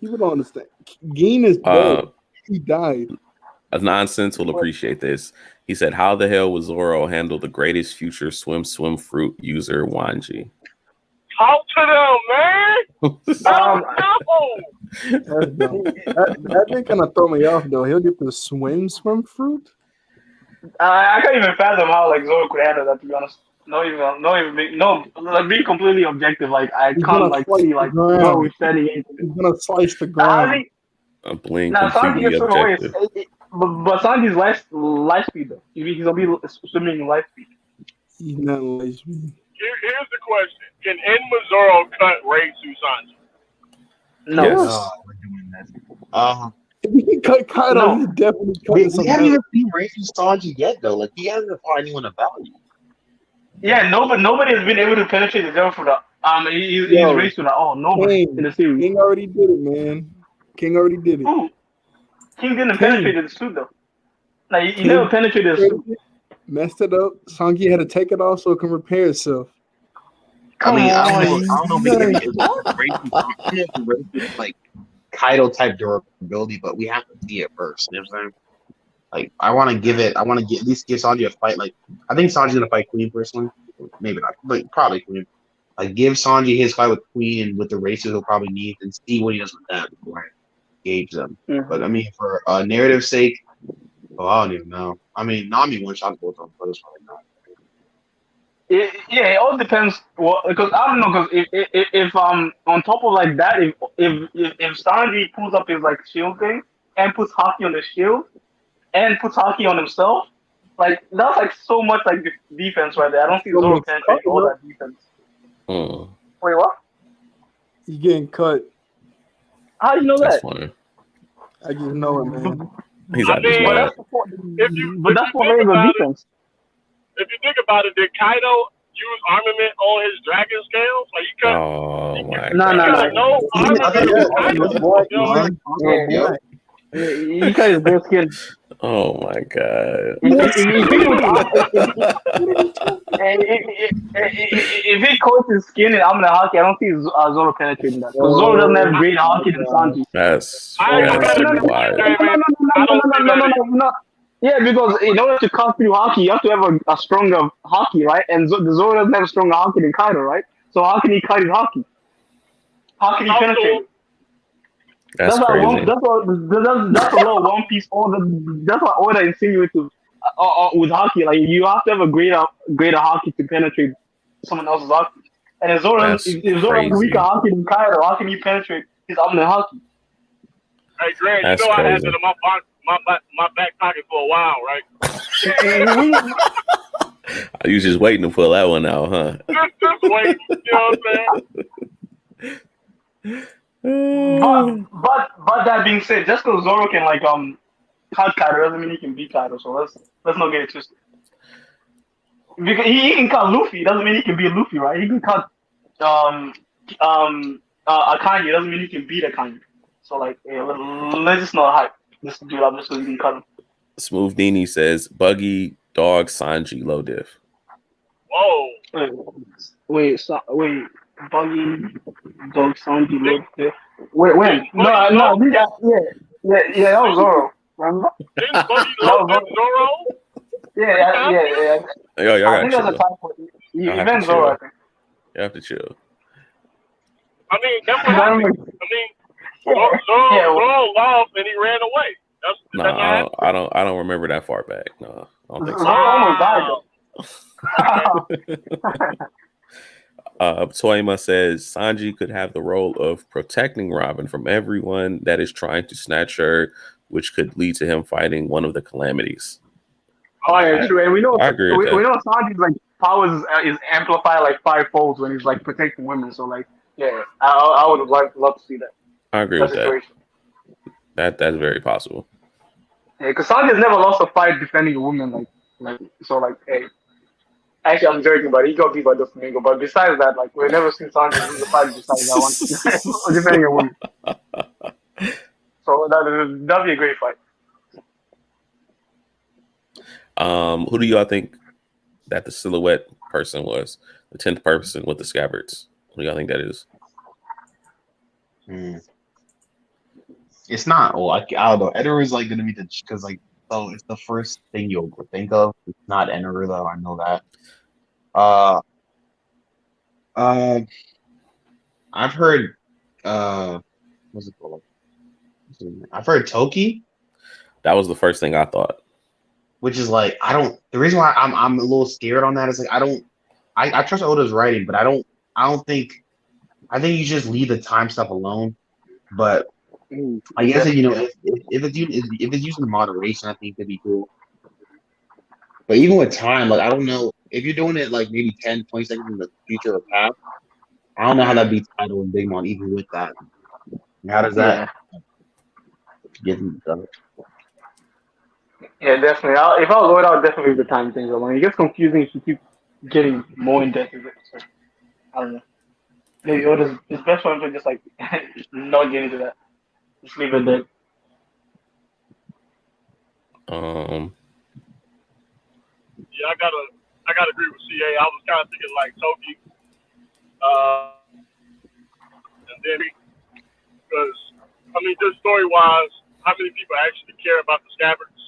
People don't understand. Geen is dead. He died. Nonsense will appreciate this. He said, "How the hell would Zoro handle the greatest future swim fruit user, Wanji?" Talk to them, man. That's dumb. That thing kind of throw me off though. He'll get the swim fruit. I can't even fathom how like Zoro could handle that. To be honest, like being completely objective. Like I can't like see like Zoro standing in. He's gonna slice the ground. I'm playing Now Sanji completely gets thrown away. objective. But Sanji's life speed though. He's gonna be swimming in life speed. He's not light speed. Here's the question: can Enma Zoro cut Ray to Sanji? No. Yes. We're doing that. If he can cut Kaido, he's definitely cutting We haven't even seen Ray through Sanji yet, though. Like, he hasn't fought anyone of value. Yeah, nobody has been able to penetrate the zero for the he's raised to the nobody in the series. King already did it, man. King already did it. Ooh, King didn't penetrate the suit though. Like he never penetrated the suit. Messed it up. Sanji had to take it off so it can repair itself. I don't know if it's like Kaido type durability, but we have to see it first. You know what I'm saying? Like, I want to at least give Sanji a fight. Like, I think Sanji's gonna fight Queen personally. Maybe not, but probably Queen. Like, give Sanji his fight with Queen and with the races he'll probably need, and see what he does with that before I gauge them. Mm-hmm. But I mean, for narrative sake, I don't even know. I mean, Nami one shot both of them, but it's probably not. It all depends. Because I don't know. Because if on top of like that, if Sanji pulls up his like shield thing and puts Haki on the shield and puts Haki on himself, like that's like so much like defense right there. I don't see Zoro penetrating all that defense. Wait, what? He's getting cut. How do you know That's that? funny. I just know it, man. He's out his mind. But that's what makes the defense. If you think about it, did Kaido use armament on his dragon scales? Like he cut. Oh my No. god. No. He cut his bare skin. Oh my god. If he coats his skin in Amina Haki, I don't see Zoro penetrating that. Because Zoro doesn't have great Haki than Sanji. That's No. Yeah, because in order to cut through Haki, you have to have a stronger Haki, right? And the Zoro doesn't have a stronger Haki than Kaido, right? So how can he cut his Haki? How can he penetrate? That's crazy. That's a little One Piece order. That's what Oda insinuates with Haki. Like you have to have a greater Haki to penetrate someone else's Haki. And if Zoro has weaker Haki than Kaido, how can he penetrate his Omni Haki? Hey, Grant, That's you know crazy. I had that in my back pocket for a while, right? You was just waiting to pull that one out, huh? Just wait. You know what I'm saying? But that being said, just because Zoro can like cut Kaido doesn't mean he can beat Kaido. So let's not get it twisted. Because he can cut Luffy, doesn't mean he can beat Luffy, right? He can cut Akane, doesn't mean he can beat Akane. So like, let's just not hype this dude up just because he can cut him. Smooth Dini says Buggy Dog Sanji low diff. Whoa. Wait, Buggy Dog Sanji low diff. Wait, when? No, that was Zoro. Remember? Didn't Buggy love Zoro? Yeah. Yo, y'all I think got there's a chill. time for it. Y'all have Even to Zoro, I chill. think. You have to chill. I mean, that's what happened. Zoro loved and he ran away. No, I don't remember that far back. No, I don't think so. Zoro almost died though. Toyama says Sanji could have the role of protecting Robin from everyone that is trying to snatch her, which could lead to him fighting one of the calamities. Oh yeah, true. And we know Sanji's like powers is amplified like 5-fold when he's like protecting women. So like, yeah, I would love to see that. I agree with that. That's very possible. Yeah, because Sanji's never lost a fight defending a woman. Like so like, hey. Actually, I'm joking, but he got beat by the Flamingo. But besides that, like, we've never seen Sanji lose a fight besides that one, defending a woman. So that'd be a great fight. Who do y'all think that the silhouette person was? The 10th person with the scabbards. Who do y'all think that is? It's not. Well, I don't know. Enterer is like gonna be because like it's the first thing you'll think of. It's not Enterer though. I know that. Uh, uh, I've heard. What's it called? I've heard Toki, That was the first thing I thought. which is like I don't. The reason why I'm a little scared on that is like I don't. I trust Oda's writing, but I don't think. I think you just leave the time stuff alone. But I guess if it's used in moderation, I think it'd be cool. But even with time, like I don't know if you're doing it like maybe 10, 20 seconds in the future or past. I don't know how that'd be titled in Big Mom even with that. How does that get done? Yeah, definitely. If I was Lloyd, I would definitely leave the time things alone. It gets confusing if you keep getting more in depth with it. So, I don't know. Maybe it's best for him to just like not get into that. Just leave it there. Yeah, I gotta agree with CA. I was kind of thinking like Toki, and then because I mean, just story wise, how many people actually care about the scabbards?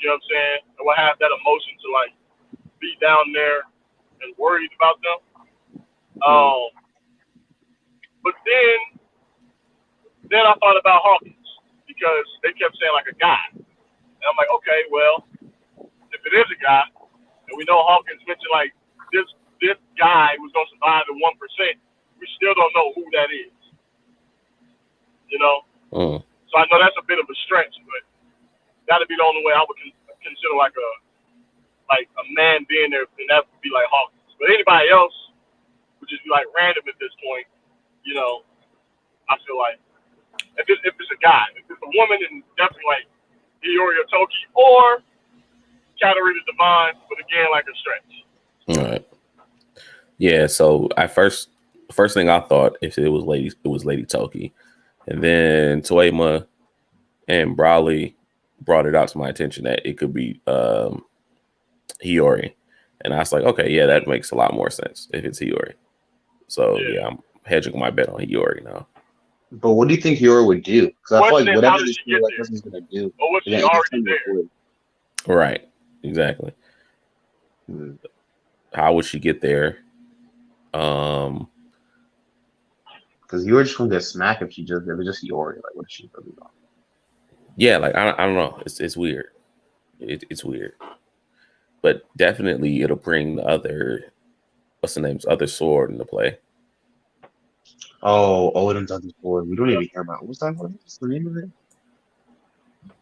You know what I'm saying? And will have that emotion to like be down there and worried about them. But then I thought about Hawkins because they kept saying like a guy, and I'm like, okay, well, if it is a guy, and we know Hawkins mentioned like this guy was gonna survive in 1%, we still don't know who that is. You know, so I know that's a bit of a stretch, but that'd be the only way I would consider like a man being there, and that would be like Hawkins. But anybody else would just be like random at this point. You know, I feel like if it's a guy, if it's a woman, then definitely like Hiyori or Toki or Katarina Divine, but again, like a stretch. All right. Yeah. So first thing I thought if it was Lady Toki, and then Toema and Brawley brought it out to my attention that it could be Hiyori, and I was like, okay, yeah, that makes a lot more sense if it's Hiyori. So yeah, I'm hedging my bet on Hiyori now. But what do you think Hiyori would do? Because I feel like whatever this person's gonna do, or was she already there? Right. Exactly. How would she get there? Because Hiyori just gonna get smacked if it's just Hiyori. Like, what is she really doing? Yeah, like I don't know. It's weird. It's weird. But definitely it'll bring the other other sword into play. Oh, Odin's other sword. We don't even care about what's that? What's the name of it?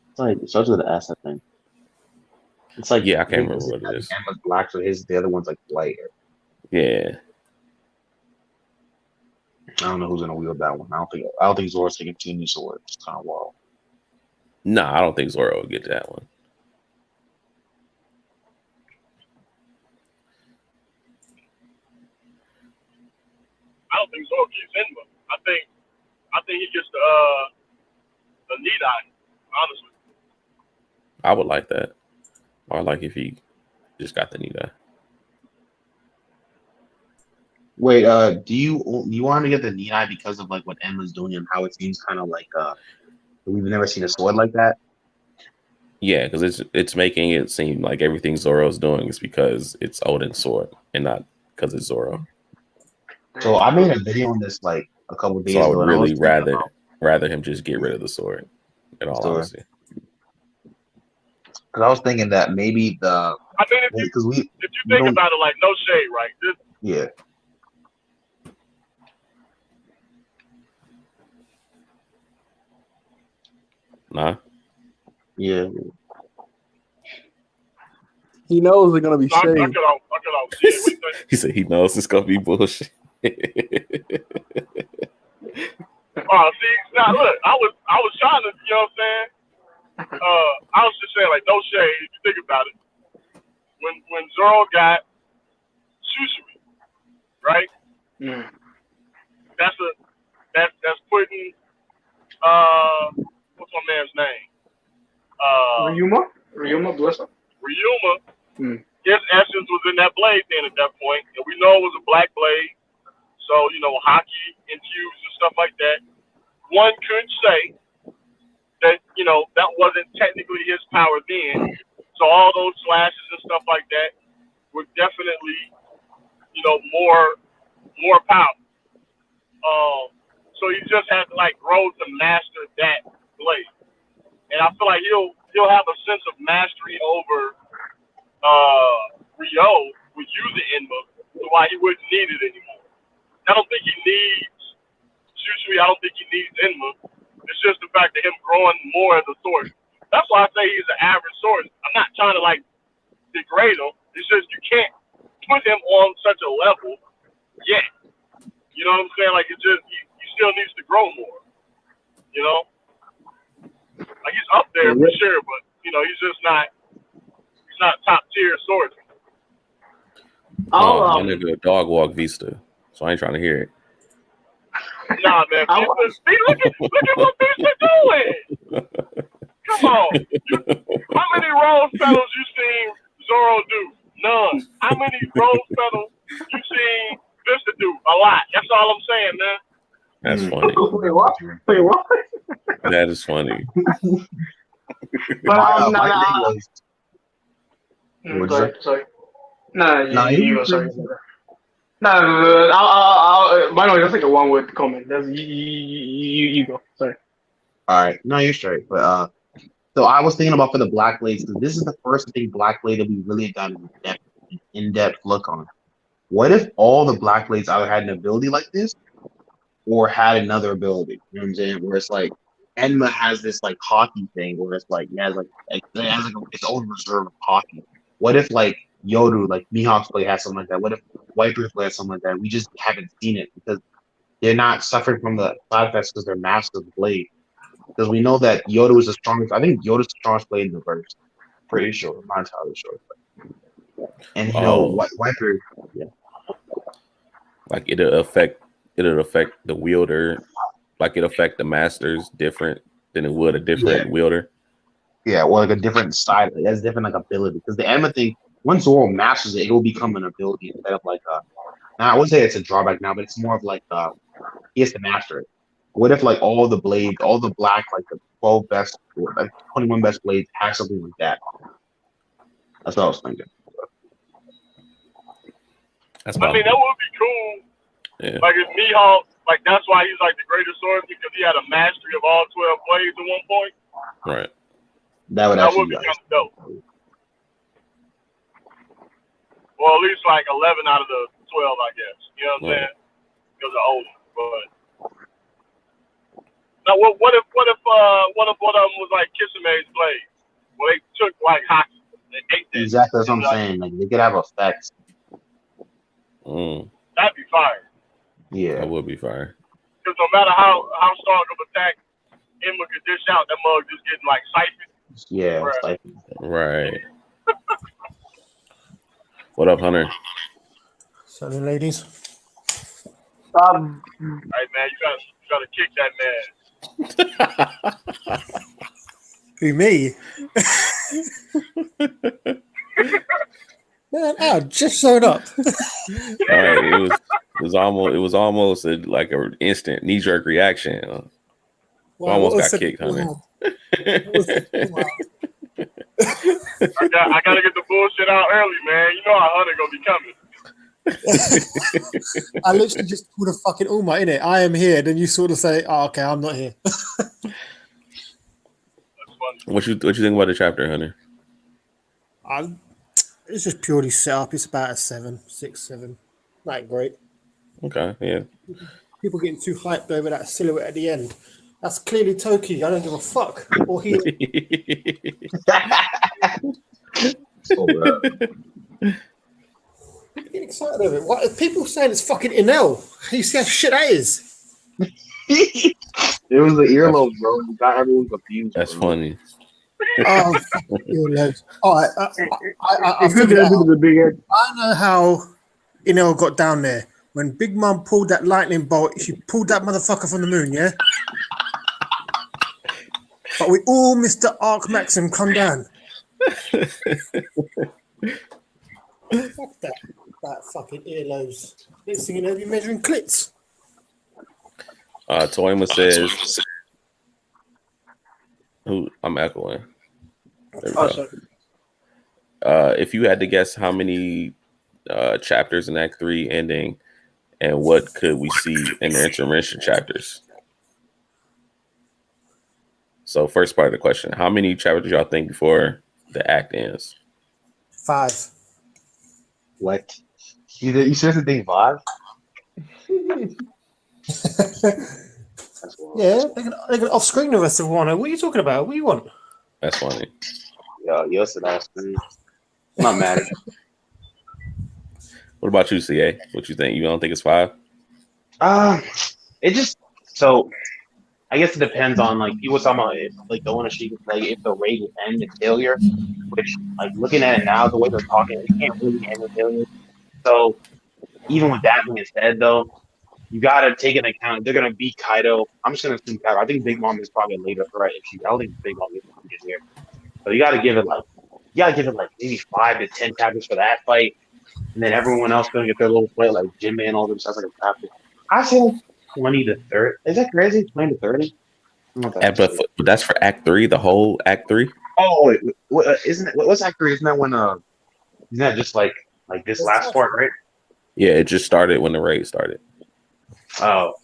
It's like it starts with an S, I think. It's like I can't remember what it is. Emma's black, so the other one's like lighter. Yeah. I don't know who's gonna wield that one. I don't think Zora's taking two new swords. It's kind of wild. No, I don't think Zoro will get to that one. I don't think Zoro gets Enma. I think he gets the need eye, honestly. I would like that. Or like if he just got the need eye. Wait, do you want to get the need eye because of like what Emma's doing and how it seems kind of like we've never seen a sword like that? Yeah, because it's making it seem like everything Zoro's doing is because it's Odin's sword and not because it's Zoro. So I made a video on this like a couple days ago. So I ago. would really rather him just get rid of the sword. In all honesty, because I was thinking that maybe I mean, if you think about it, like no shade, right? Yeah. Nah. Yeah. He knows they're gonna be shade. I could see he said he knows it's gonna be bullshit. See, now look, I was trying to, you know what I'm saying? I was just saying, like, no shade, if you think about it. When Zoro got Shushui, right? Mm. That's putting what's my man's name? Ryuma Blossom. Ryuma, his essence was in that blade then at that point, and we know it was a black blade, so you know, hockey infused and stuff like that. One could say that that wasn't technically his power then. So all those slashes and stuff like that were definitely more power. So he just had to like grow to master that blade, and I feel like he'll have a sense of mastery over Ryo with using Enma, so why he wouldn't need it anymore. I don't think he needs Shushui. I don't think he needs Enma. It's just the fact of him growing more as a sword. That's why I say he's an average sword. I'm not trying to like degrade him. It's just you can't put him on such a level yet. You know what I'm saying? Like it just he still needs to grow more. You know, like he's up there for sure, but he's just not. He's not top tier swordsman. My nigga dog walk Vista, so I ain't trying to hear it. Nah, man. Look at what Vista doing. Come on. How many rose petals you seen Zoro do? None. How many rose petals you seen Vista do? A lot. That's all I'm saying, man. That's funny. Wait, what? That is funny. But sorry. No, you go. Sorry. No. I'll. By the way, that's like a one-word comment. That's you go. Sorry. All right, no, you're straight. But so I was thinking about for the Black Blades, because this is the first thing Black Blade that we really done in-depth look on. What if all the Black Blades either had an ability like this, or had another ability? You know what I'm saying? Where it's like Enma has this like hockey thing, where it's like it has its own reserve of hockey. What if like Yoru, like Mihawk's blade has something like that? What if Viper's blade has something like that? We just haven't seen it because they're not suffering from the side effects because they're masters of the blade. Because we know that Yoda is the strongest. I think Yoda's the strongest blade in the verse. Pretty sure. I'm not entirely sure. But, and Viper, yeah. Like it'll affect the wielder, like it'll affect the masters different than it would a different wielder. Yeah, or like a different side. It has different like ability. Because the Enma thing, once Zoro masters it, it will become an ability instead of like now I wouldn't say it's a drawback now, but it's more of like he has to master it. What if like all the blades, all the black, like the 12 best, like 21 best blades have something like that? That's what I was thinking. That's that would be cool. Yeah. Like if Mihawk, like that's why he's like the greatest swordsman because he had a mastery of all 12 blades at one point. Right. That would be kind of dope. Well, at least like 11 out of the 12, I guess. You know what I'm saying? Because they're older. But now, what if one of them was like Kisame's blade? Well, they took like hockey. They ate that. Exactly, that's what I'm saying. Like they could have effects. That'd be fire. Yeah, that would be fire. Because no matter how strong of attack Emma could dish out, that mug just getting like siphoned. Yeah, right. What up, Hunter? Sorry, ladies. Hey man, you gotta kick that man. Who, me? Man, I just showed up. All right, it was almost like an instant knee-jerk reaction. Wow, almost got kicked, Hunter. Wow. I gotta get the bullshit out early, man. You know how Hunter gonna be coming. I literally just put a fucking Uma in it. I am here. Then you sort of say, "Oh, okay, I'm not here." That's funny. What you think about the chapter, Hunter? It's just purely set up. It's about a 6, 7. Not great. Okay, yeah. People getting too hyped over that silhouette at the end. That's clearly Toki. I don't give a fuck. Or he. People get excited over it. What people saying it's fucking Inel? You see how shit that is? It was the earlobe, bro. You got everyone confused. That's bro. funny. Oh, earlobes. All right. I figured out. I know how Inel got down there. When Big Mom pulled that lightning bolt, she pulled that motherfucker from the moon, yeah? But we all missed the Arc Maxim come down. Fuck that fucking earlobes. Next thing you know, you're measuring clits. Toyma says Who I'm echoing. There we Oh, go. sorry. If you had to guess how many chapters in Act 3 ending, and what could we see in the intermission chapters? So first part of the question: how many chapters y'all think before the act ends? 5. What? You seriously think 5? That's wild. Yeah, they can off-screen the rest of Wano. What are you talking about? What do you want? That's funny. Yo, said that. I'm not mad at you. What about you, CA? What you think? You don't think it's 5? It just so. I guess it depends on like people talking about if, like the one she like if the raid will end in failure, which like looking at it now the way they're talking, it can't really end in failure. So even with that being said, though, you gotta take into account they're gonna beat Kaido. I'm just gonna assume Kaido. I think Big Mom is probably a later threat. I don't think Big Mom is here. So you gotta give it like maybe 5 to 10 chapters for that fight, and then everyone else gonna get their little fight like Jinbei and all them stuff like a chapter. I say like 20 to 30. Is that crazy? 20 to 30? But that's for Act 3, the whole Act 3. Oh, wait, isn't it? What's Act 3? Isn't that when isn't that just like this last part, right? Yeah, it just started when the raid started. Oh,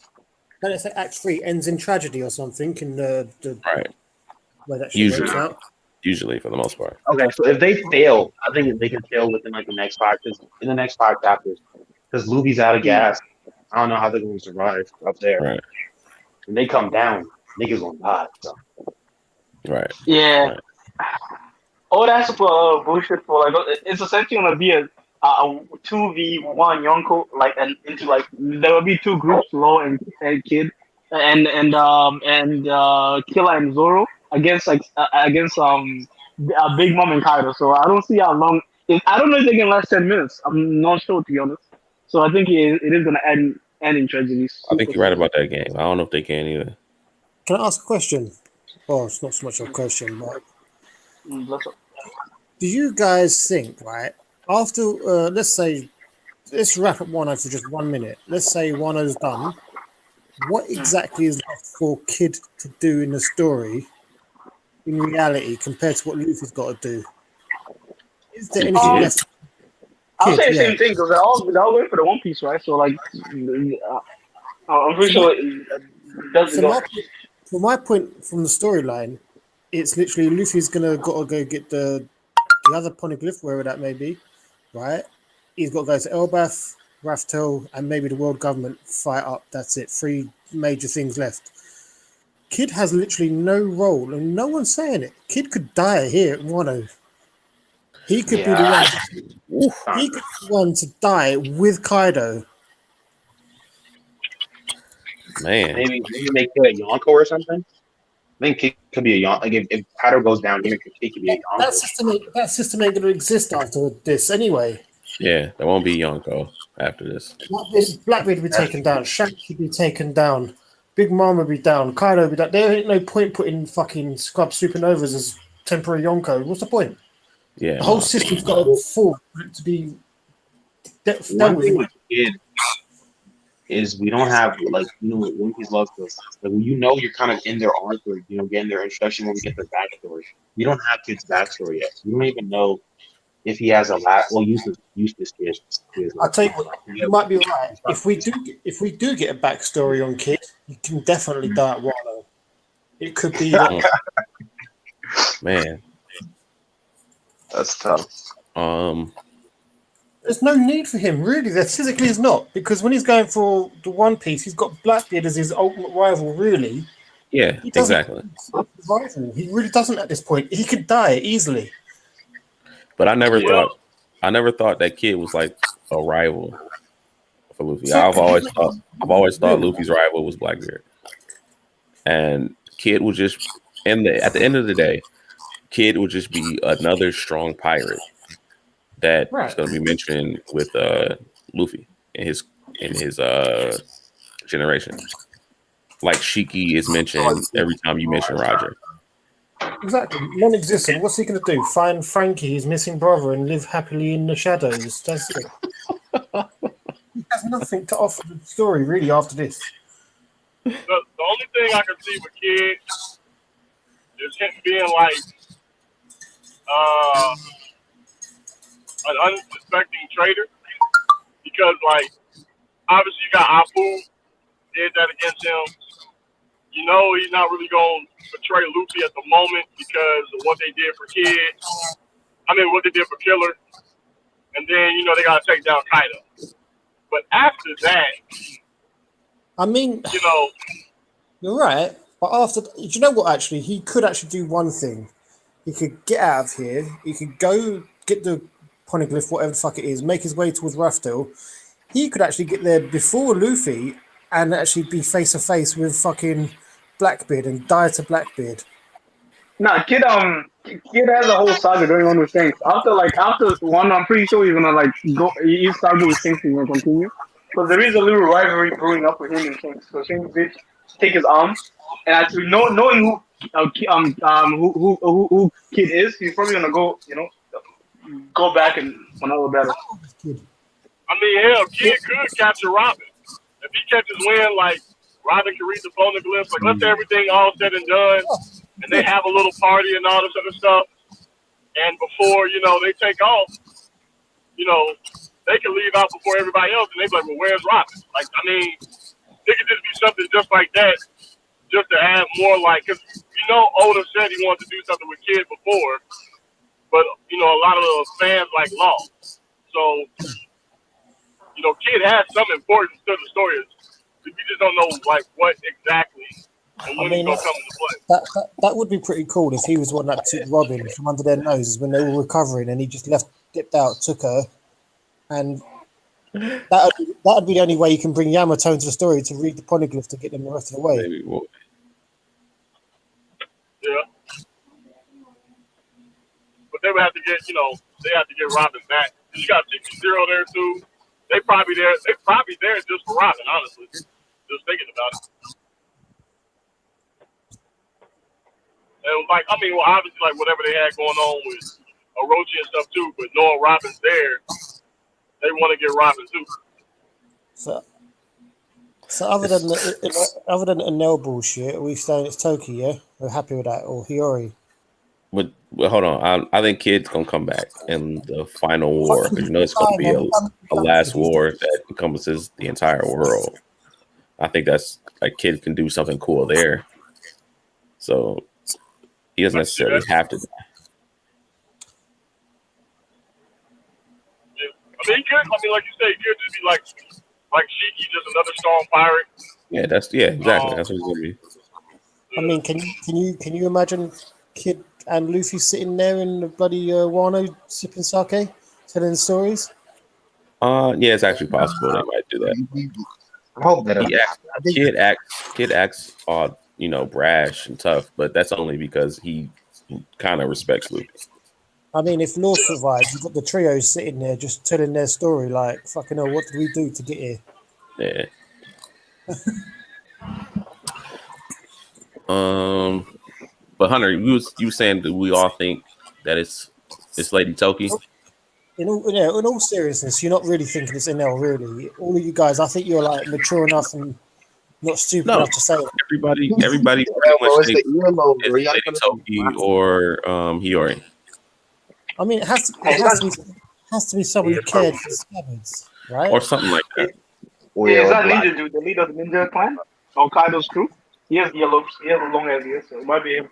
Then it's like Act 3 ends in tragedy or something in the Right. where that shit works out. Usually for the most part. okay. So if they fail, I think they can fail within like the next 5. Because in the next 5 chapters, because Luffy's out of gas, I don't know how they're going to survive up there. Right. When they come down, niggas gonna die. So. Right. Yeah. Right. All that's for bullshit for like it's essentially gonna be a 2v1 Yonko like and into like there will be 2 groups, Law and Kid and Killer and Zoro against Big Mom and Kaido. So I don't see how long. I don't know if they can last 10 minutes. I'm not sure, to be honest. So I think it is gonna end in tragedies. I think you're right about that game. I don't know if they can either. Can I ask a question? Oh, it's not so much a question, but do you guys think, right, after, let's wrap up Wano for just 1 minute. Let's say Wano's done. What exactly is left for Kid to do in the story, in reality, compared to what Luffy's got to do? Is there anything left? I'll say the same thing because they're all going for the One Piece, right? So, like, I'm pretty sure it doesn't go. From my point, from the storyline, it's literally Luffy's gotta go get the other poneglyph, wherever that may be, right? He's got to go to Elbaf, Raftel, and maybe the world government fight up. That's it. 3 major things left. Kid has literally no role, and no one's saying it. Kid could die here at Wano. He could be the one. He could be the one to die with Kaido. Man, maybe make it a Yonko or something. I think Kid could be a Yonko. Like if Kaido goes down, Kid could be a Yonko. That system ain't going to exist after this anyway. yeah, there won't be Yonko after this. Blackbeard will be taken down. Shanks will be taken down. Big Mom will be down. Kaido will be down. There ain't no point putting fucking Scrub Supernovas as temporary Yonko. What's the point? Yeah, the whole system's got to fall for it to be dealt with. Kid is we don't have like One Piece loves this. Like you're kind of in their arc or getting their introduction when we get their backstory. You don't have Kid's backstory yet. You don't even know if he has a last. Well, Eustace Kid. I'll tell you what, you might be right. If we do get a backstory on Kid, you can definitely die at Wano. It could be man. That's tough. There's no need for him, really. There physically is not, because when he's going for the One Piece, he's got Blackbeard as his ultimate rival, really. Yeah, exactly. Rival. He really doesn't at this point. He could die easily. But I never thought that Kid was like a rival for Luffy. I've always thought Luffy's rival was Blackbeard. And Kid was just at the end of the day, Kid would just be another strong pirate that is going to be mentioned with Luffy in his generation. Like Shiki is mentioned every time you mention Roger. Exactly. Non-existent. What's he going to do? Find Frankie, his missing brother, and live happily in the shadows. That's it. He has nothing to offer the story, really, after this. The only thing I can see with Kid is him being like an unsuspecting traitor because like obviously you got Apu did that against him. You know he's not really going to betray Luffy at the moment because of what they did for Kid. I mean, what they did for Killer. And then, you know, they got to take down Kaido. But after that, I mean, you know, you're right. But after, do you know what? Actually, he could actually do one thing. He could get out of here. He could go get the poneglyph, whatever the fuck it is, make his way towards Raftel. He could actually get there before Luffy and actually be face to face with fucking Blackbeard and die to Blackbeard. Nah, Kid has a whole saga going on with Shanks. After one, I'm pretty sure he's gonna like go. His saga with Shanks is gonna continue because there is a little rivalry brewing up with him and Shanks. So Shanks did take his arm, and actually knowing who Kid is, he's probably gonna go, you know, go back and another battle. I mean, hell, Kid could capture Robin. If he catches Win, like, Robin can read the poneglyphs, like, let's say everything all said and done, and they have a little party and all this other stuff, and before, you know, they take off, you know, they can leave out before everybody else, and they be like, well, where's Robin? Like, I mean, it could just be something just like that, just to add more, like, because, you know, Oda said he wanted to do something with Kid before, but, you know, a lot of the fans, like, lost. So, you know, Kid has some importance to the story. We just don't know, like, what exactly and when it's going to come into play. That would be pretty cool if he was one that took Robin from under their noses when they were recovering and he just dipped out, took her. And that would be the only way you can bring Yamato into the story, to read the poneglyph to get them the rest of the way. Maybe we'll... Yeah. But they would have to get, you know, they have to get Robin back. You got 60 there, too. They probably there just for Robin, honestly. Just thinking about it. And like, I mean, well, obviously, like whatever they had going on with Orochi and stuff too, but knowing Robin's there, they want to get Robin too. So other than the Enel bullshit, are we saying it's Toki? Yeah, we're happy with that, or Hiyori? But hold on, I think Kid's gonna come back in the final war. You know, it's gonna be a last war that encompasses the entire world. I think that's like Kid can do something cool there. So he doesn't necessarily have to die. Yeah. I mean, he could. I mean, like you say, he could just be like Shiki, just another strong pirate. Yeah, exactly. That's what it's gonna be. I mean, can you imagine Kid and Luffy sitting there in the bloody Wano sipping sake, telling stories? Yeah, it's actually possible they might do that. I hope that Kid acts all, you know, brash and tough, but that's only because he kind of respects Luffy. I mean, if Law survives, you've got the trio sitting there just telling their story, like, fucking hell, what did we do to get here? Yeah. But Hunter, you saying that we all think that it's Lady Toki? In all seriousness, you're not really thinking it's Enel, really. All of you guys, I think you're like mature enough and not stupid enough to say it. Everybody pretty much thinks it's Lady Toki or Hiyori. I mean, it has to be someone who cared for the scabbards, right? Or something like that. Yeah, is that Ninja dude, the leader of the Ninja clan? Or Kaido's crew? He has long hair, so it might be him.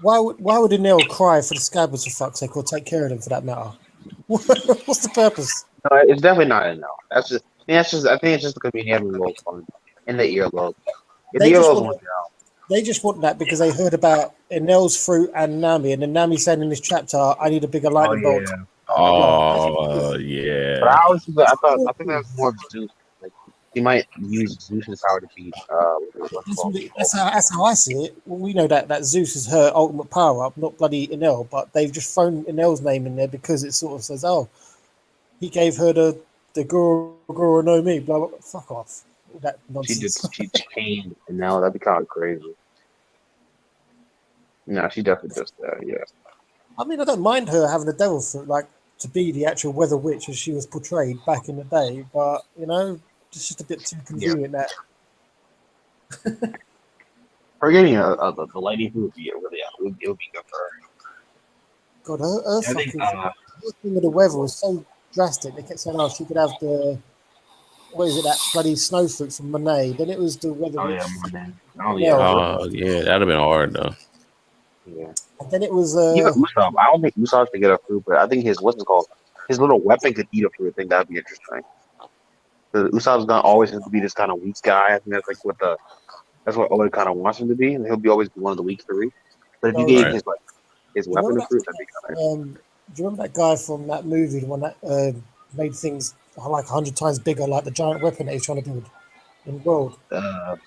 Why would Enel cry for the scabbards, for fuck's sake, or take care of them for that matter? What's the purpose? No, it's definitely not Enel. I think it's just gonna be having a little fun in the earlobe. They just want that because they heard about Enel's fruit and Nami, and then Nami saying in this chapter, "I need a bigger lightning bolt." Oh yeah. But I think that's more of Zeus. Like he might use Zeus's power to beat. That's how I see it. Well, we know that Zeus is her ultimate power up, not bloody Enel. But they've just thrown Enel's name in there because it sort of says, "Oh, he gave her the Guru no me." Blah, blah, blah. Fuck off. That nonsense. She changed, and now that'd be kind of crazy. No, she definitely does that. Yeah. I mean, I don't mind her having a devil fruit, like to be the actual weather witch as she was portrayed back in the day. But you know, it's just a bit too convenient that. Her getting the lighting food would be really it would be good for her. God, her I think, fucking thing with the weather was so drastic. They kept saying, "Oh, she could have the what is it, that bloody snow fruit from Monet." Then it was the weather. oh yeah, more than yeah, that'd have been hard though. yeah. And then it was Even Usopp, I don't think Usopp should get a fruit, but I think his what's it called? His little weapon could eat a fruit. I think that'd be interesting. Because Usopp's gonna always have to be this kind of weak guy. I think that's like that's what Oda kind of wants him to be, and he'll be always one of the weak three. But if you gave his weapon a fruit, that'd be kind of. do you remember that guy from that movie, the one that made things like 100 times bigger, like the giant weapon that he's trying to build in the world? The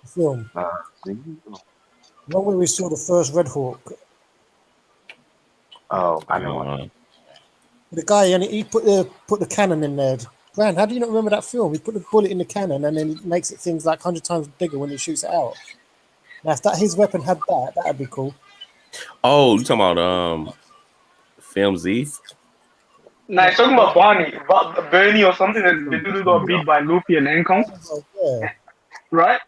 film. The one where we saw the first Red Hawk. Oh, I know. The guy, and he put the cannon in there. Grand, how do you not remember that film? He put the bullet in the cannon and then he makes it things like 100 times bigger when he shoots it out. Now, if his weapon had that'd be cool. Oh, you talking about Film Z? Nah, he's talking about Bernie or something. The dude who got beat by Luffy and Hancock. Oh, yeah. Right?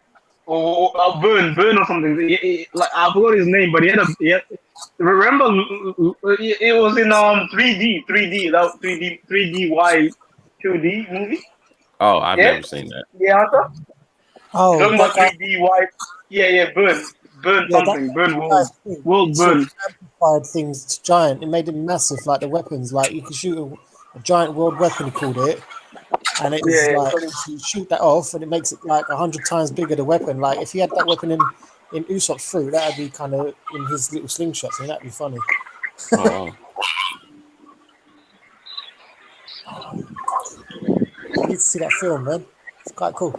Or Burn or something. Like I forgot his name, but he had remember it was in 3D, that 3D Y 2D movie. Oh, I've never seen that. Yeah, oh, talking about 3D Y. Yeah, Burn something, Burn World Burn. Amplified things giant. It made it massive, like the weapons. Like you could shoot a giant world weapon. He called it. And it was you shoot that off, and it makes it like 100 times bigger. The weapon, like if he had that weapon in Usopp's fruit, that'd be kind of in his little slingshots, and that'd be funny. Oh. I need to see that film, man. It's quite cool.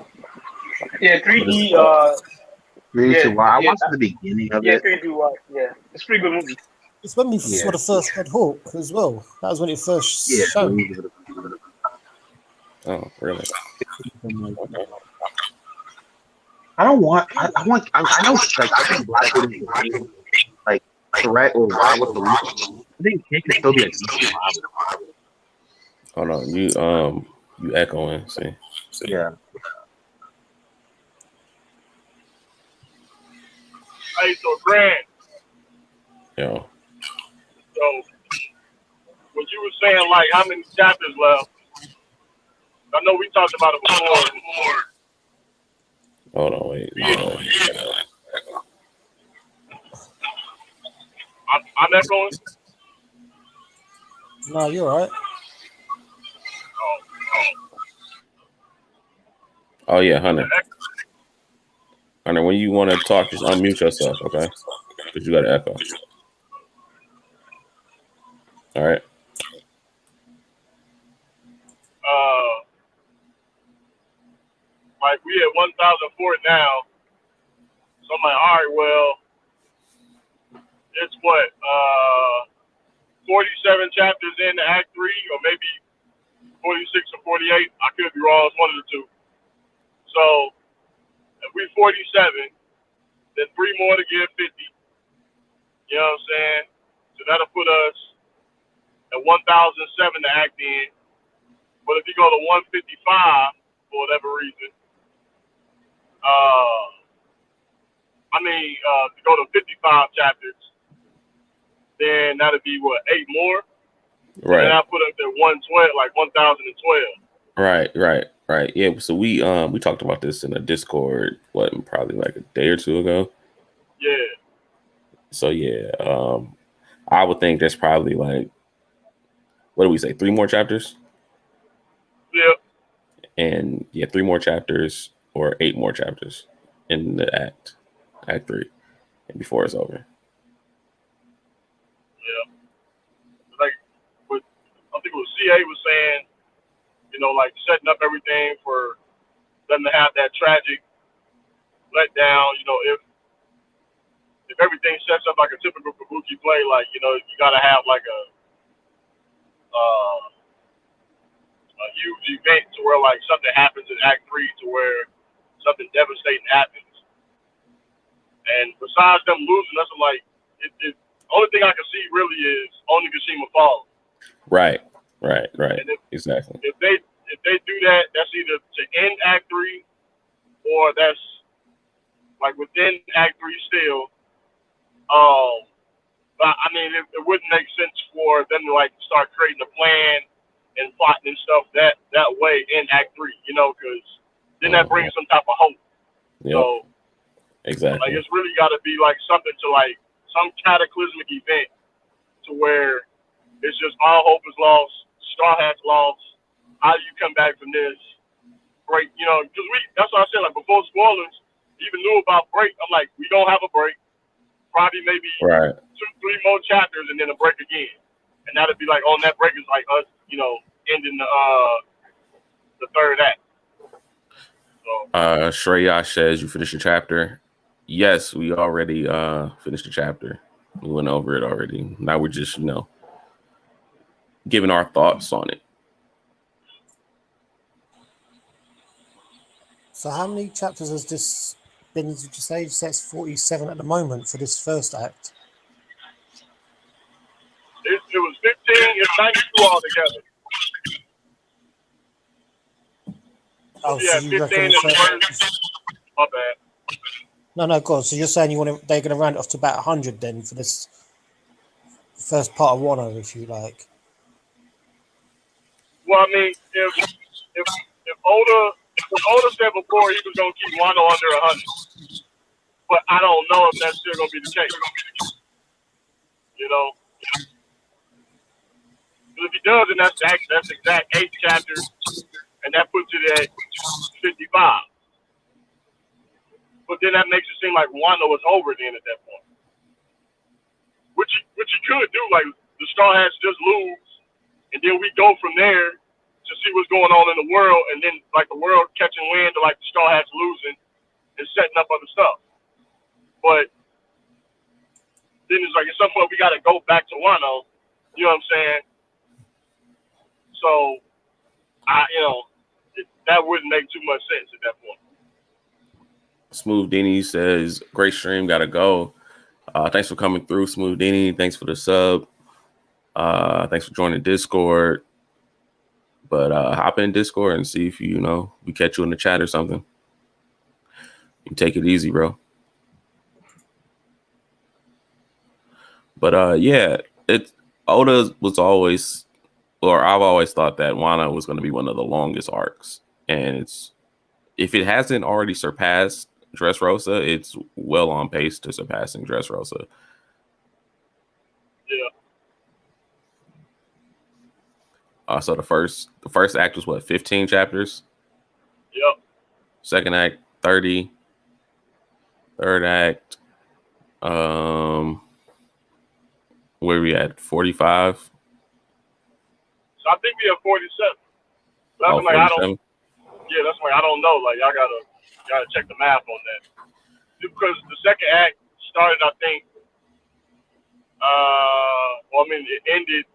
Yeah, 3D. I watched the beginning of it. 3D. Yeah, it's a pretty good movie. It's when we saw the first Red Hawk as well. That was when it first showed. Oh, really? I don't want. I want. I know. Like Threat or Wild with the Leash. I think Kid can still be a decent. Hold on, you echoing? See? Yeah. Hey, so Grand. Yo. So when you were saying like how many chapters left, I know we talked about it before. Hold on, wait. I'm echoing. No, you're all right. Oh yeah, Hunter. Hunter, when you want to talk, just unmute yourself, okay? Because you got to echo. All right. Like we at 1,004 now. So I'm like, all right, well, it's what 47 chapters into Act 3, or maybe 46 or 48. I could be wrong. It's one of the two. So if we 47, then 3 more to get 50. You know what I'm saying? So that'll put us at 1,007 to act in. But if you go to 155 for whatever reason, to go to 55 chapters, then that'd be what, 8 more? Right. And I put up at 112, like 1,012. Right. Yeah. So we talked about this in a Discord, probably like a day or two ago. Yeah. So yeah, I would think there's probably like, what do we say, 3 more chapters? Yeah. And yeah, 3 more chapters or 8 more chapters in the Act 3, and before it's over. Yeah. Like, I think it was CA was saying, like setting up everything for them to have that tragic letdown. If everything sets up like a typical Kabuki play, like, you gotta have like a huge event to where like something happens in Act 3 to where something devastating happens. And besides them losing us, I'm like, the only thing I can see really is Onigashima falls. Right. Exactly. If they do that, that's either to end Act 3 or that's like within Act 3 still. But I mean, it wouldn't make sense for them to like start creating a plan and plotting and stuff that way in Act 3, you know, because then that brings some type of hope. Yep. So Exactly. like it's really got to be like something to like some cataclysmic event to where it's just all hope is lost, Straw Hat's lost. How do you come back from this? Break, you know, because that's what I said, like before spoilers, even knew about break. I'm like, we don't have a break. Probably maybe 2-3 more chapters and then a break again. And that'd be like on that break is like us, you know, ending the third act. So Shreya says you finished the chapter. Yes, we already finished the chapter. We went over it already. Now we're just, you know, giving our thoughts on it. So how many chapters has this been? Did you say? You said it's 47 at the moment for this first act. it was 15. It's 92 altogether. Oh, Yeah, so you 15 reckon in the the first? first. My bad. No, go on. So you're saying they're going to round it off to about 100 then for this first part of Wano, if you like. Well, I mean, if Oda said before he was gonna keep Wano under 100, but I don't know if that's still gonna be the case. You know, but if he does, then that's exact 8 chapters, and that puts it at 55. But then that makes it seem like Wano was over then at that point. Which you could do, like the Straw Hats just lose, and then we go from there to see what's going on in the world, and then like the world catching wind to like the Straw Hats losing and setting up other stuff. But then it's like at some point we got to go back to Wano. You know what I'm saying? So that wouldn't make too much sense at that point. Smooth Denny says, great stream, gotta go. Thanks for coming through, Smooth Denny. Thanks for the sub. Thanks for joining Discord. But hop in Discord and see if we catch you in the chat or something. You take it easy, bro. But Oda was always, or I've always thought that Wano was going to be one of the longest arcs, and if it hasn't already surpassed Dressrosa, it's well on pace to surpassing Dressrosa. Yeah. So the first act was what, 15 chapters? Yep. Second act, 30. Third act, where we at? 45. So I think we have 47. That's like 47? that's like I don't know. Like y'all gotta check the math on that. Because the second act started, I think. It ended.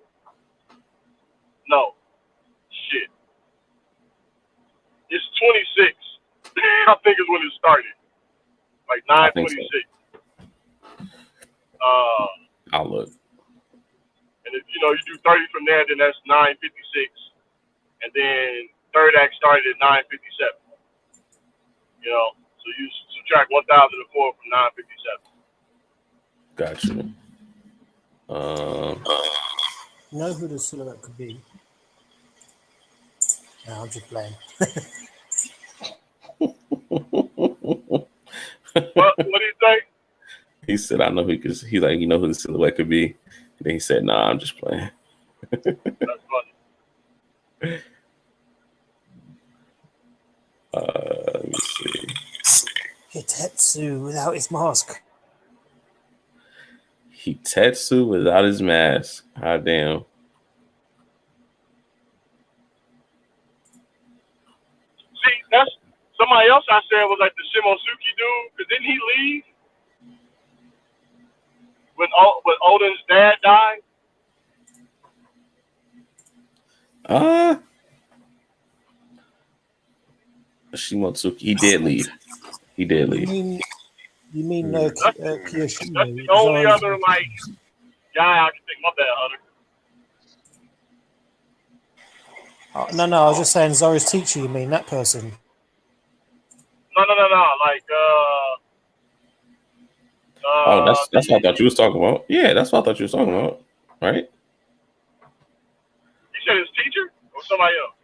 No, shit. It's 26. I think is when it started. Like 9:26. I'll look. And if you do 30 from there, then that's 9:56. And then third act started at 9:57. So you subtract 1,004 from 9:57. Gotcha. Know who the silhouette could be? No, I'm just playing. What do you think? He said, "I know who." He's like, you know who the silhouette could be. And then he said, "Nah, I'm just playing." That's funny. Let me see. Hitetsu without his mask. Hitetsu without his mask. God damn. See, that's somebody else I said was like the Shimosuke dude. Because didn't he leave when Oden's dad died? Shimotsuki. He did leave. You mean Kiyoshima? That's the only other guy I can think. My bad, Hunter. No, I was just saying Zoro's teacher. You mean that person? No. Oh, that's what I thought you was talking about. Yeah, that's what I thought you was talking about. Right? You said his teacher or somebody else?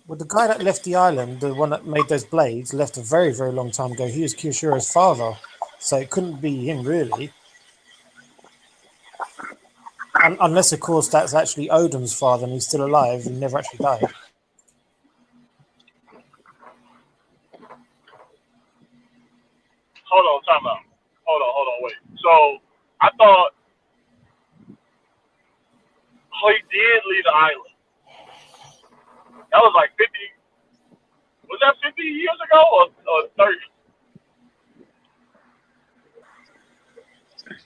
Well, the guy that left the island, the one that made those blades, left a very, very long time ago. He was Kyoshiro's father, so it couldn't be him, really. Unless, of course, that's actually Oden's father and he's still alive and never actually died. Hold on, time out. Hold on, wait. So I thought he did leave the island. That was like 50. Was that 50 years ago or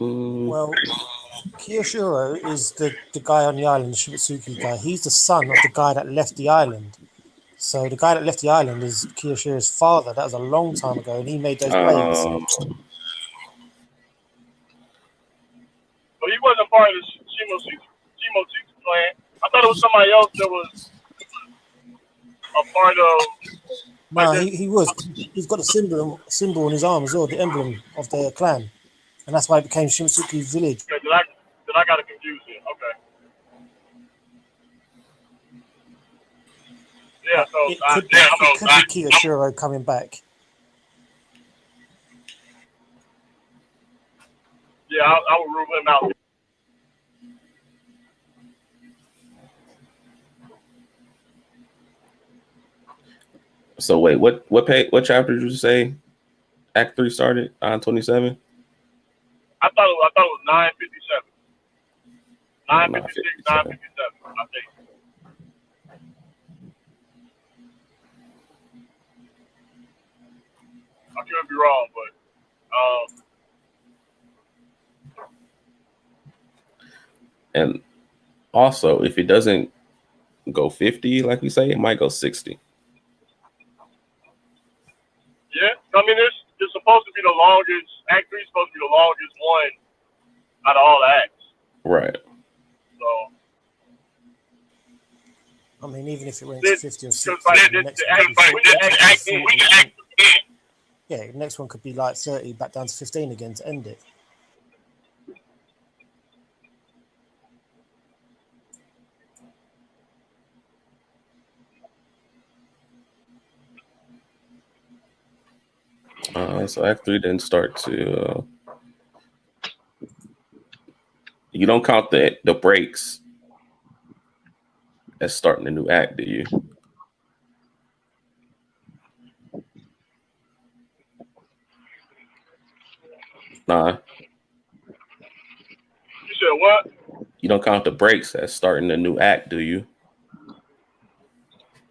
30? Well, Kiyoshiro is the guy on the island, the Shibutsuki guy. He's the son of the guy that left the island. So the guy that left the island is Kiyoshiro's father. That was a long time ago, and he made those blades. But he wasn't part of the Shimotsuki clan. I thought it was somebody else that was a part of. No, he was. He's got a symbol on his arm as well, the emblem of their clan, and that's why it became Shimotsuki Village. Okay, did I got it confused here? Okay. Yeah, so It could be Kiyoshiro coming back. Yeah, I would rule him out. So wait, what chapter did you say Act 3 started on 27? I thought it was 957. 956, 957, I think. I could be wrong, but And also, if it doesn't go 50, like we say, it might go 60. yeah, I mean, it's supposed to be the longest. Act 3 is supposed to be the longest one out of all the acts. Right. So, I mean, even if it went to 50 or 60, the next one could be like 30, back down to 15 again to end it. So Act 3 didn't start to. You don't count the breaks as starting a new act, do you? Nah. You said what? You don't count the breaks as starting a new act, do you?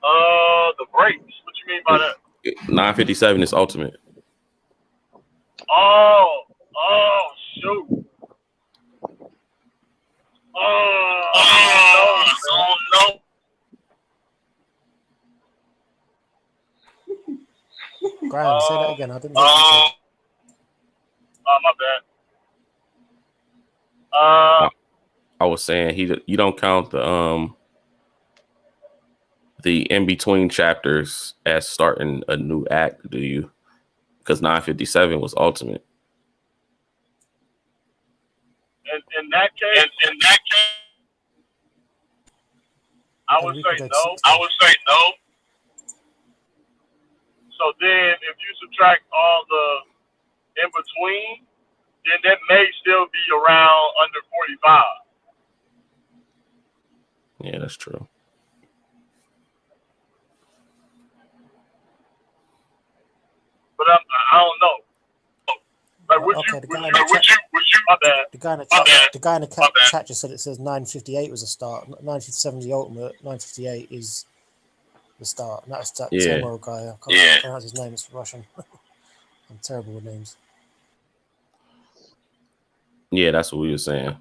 The breaks. What you mean by that? 957 is ultimate. Oh, shoot. No. Graham, say that again. I didn't hear what you said. My bad. I was saying you don't count the in between chapters as starting a new act, do you? Because 957 was ultimate. In that case, I would say no. So then, if you subtract all the in between, then that may still be around under 45. Yeah, that's true. But I don't know. Like, would you? My bad. The guy in the chat just said it says 958 was a start. 957 is the ultimate. 958 is the start. And that's that Samuel guy. I can't pronounce his name. It's Russian. I'm terrible with names. Yeah, that's what we were saying.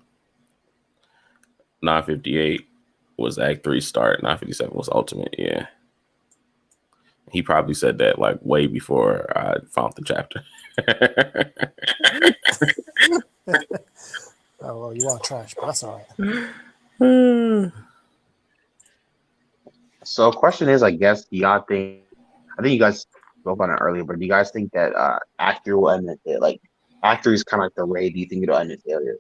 958 was Act 3 start. 957 was ultimate. Yeah. He probably said that like way before I found the chapter. Oh, well, you are trash, but that's all right. So, question is, I guess, do y'all think? I think you guys spoke on it earlier, but do you guys think that Act 3 will end at like Act 3 is kind of like the Ray. Do you think it'll end in failure?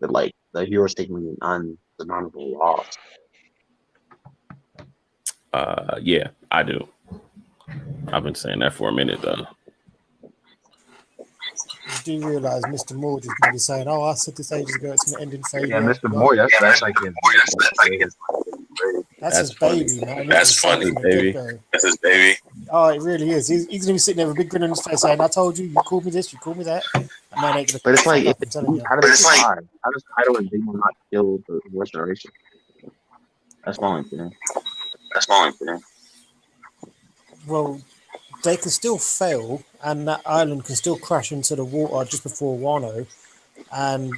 With like the heroes taking an undeniable loss. Yeah, I do. I've been saying that for a minute though. You do realize Mr. Morge is going to be saying, "Oh, I said this ages ago. It's going to end in failure." Yeah, Mr. Moore, that's like his. That's his baby, man. That's funny, baby. That's his baby. Oh, it really is. He's going to be sitting there with a big grin on his face saying, "I told you, you called me this, you called me that." And man ain't gonna But it's like, fuck up, I'm telling you. how does it survive? How does Kaido and Big Mom not kill the worst generation? That's my opinion. Well, they can still fail, and that island can still crash into the water just before Wano, and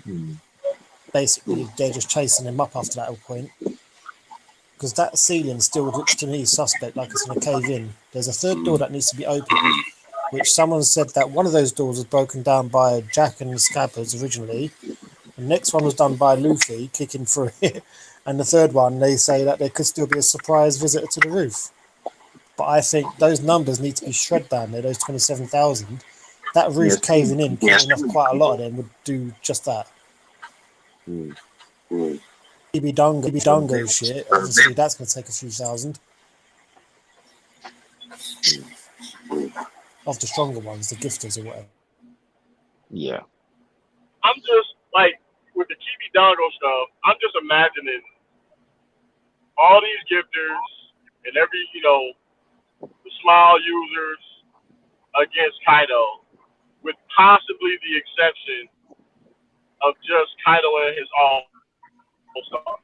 basically they're just chasing him up after that point. Because that ceiling still looks to me suspect, like it's in a cave in. There's a third door that needs to be opened, which someone said that one of those doors was broken down by Jack and the Scabbards originally. The next one was done by Luffy kicking through it, and the third one they say that there could still be a surprise visitor to the roof. But I think those numbers need to be shred down there, those 27,000. That roof caving in, killing off quite a lot of them, would do just that. Ibidongo shit, obviously that's going to take a few thousand. Of the stronger ones, the gifters or whatever. Yeah. I'm just like with the Chibi Dongo stuff. I'm just imagining all these gifters and every the smile users against Kaido, with possibly the exception of just Kaido and his all star.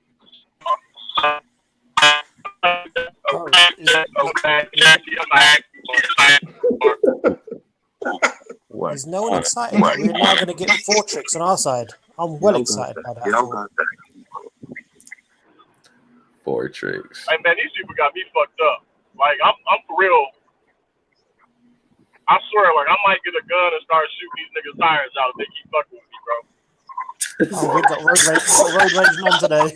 Is no one excited that we're now going to get 4 tricks on our side? I'm well excited by that. 4 tricks. Hey man, these people got me fucked up. Like I'm for real. I swear, like I might get a gun and start shooting these niggas' tires out if they keep fucking with me, bro. Oh, we got road rage on today.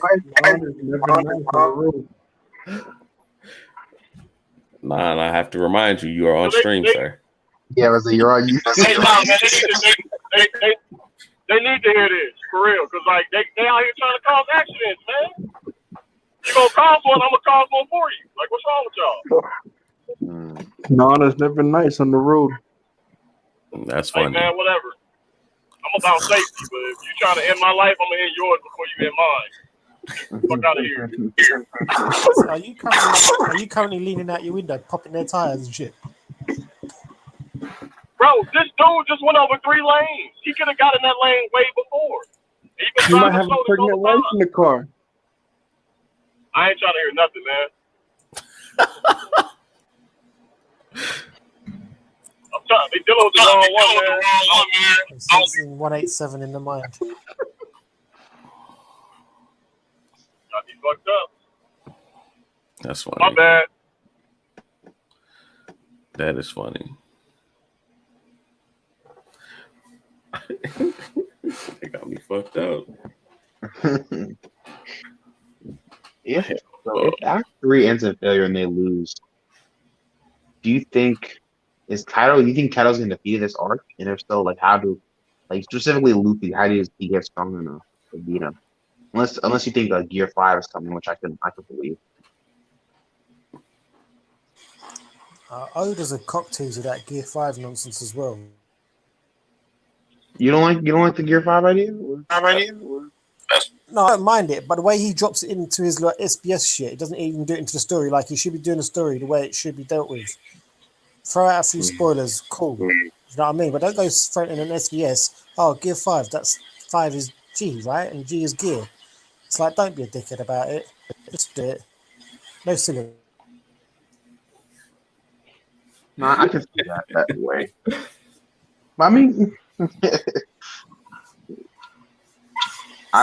Nah, I have to remind you, you are on stream, sir. Yeah, but you're on you. Hey, no, man, they need to hear this for real, cause like they out here trying to cause accidents, man. You gonna cause one, I'm gonna cause one for you. Like, what's wrong with y'all? No, that's never nice on the road. That's funny. Hey, man, whatever. I'm about safety, but if you trying to end my life, I'm gonna end yours before you end mine. Fuck out of here. Are you currently leaning out your window, popping their tires and shit? Bro, this dude just went over 3 lanes. He could have got in that lane way before. You might have a pregnant wife in the car. I ain't trying to hear nothing, man. I'm trying. They dealing with the wrong one, man. I'm sensing 187 in the mind. Got me fucked up. That's funny. My bad. That is funny. They got me fucked up. Yeah. So if Act 3 ends in failure and they lose, do you think Kaido's gonna defeat this arc? And if so, like how do, like specifically Luffy, how does he get strong enough to beat him? Unless you think Gear 5 is coming, which I could believe. Oda's a cock tease with that Gear 5 nonsense as well. You don't like the Gear 5 idea? No, I don't mind it, but the way he drops it into his like SBS shit, it doesn't even do it into the story like he should be doing the story the way it should be dealt with. Throw out a few spoilers, cool. You know what I mean? But don't go straight in an SBS. Oh, Gear 5, that's 5 is G, right? And G is Gear. It's like, don't be a dickhead about it. Just do it. No silly. No, I can see that way. I mean, from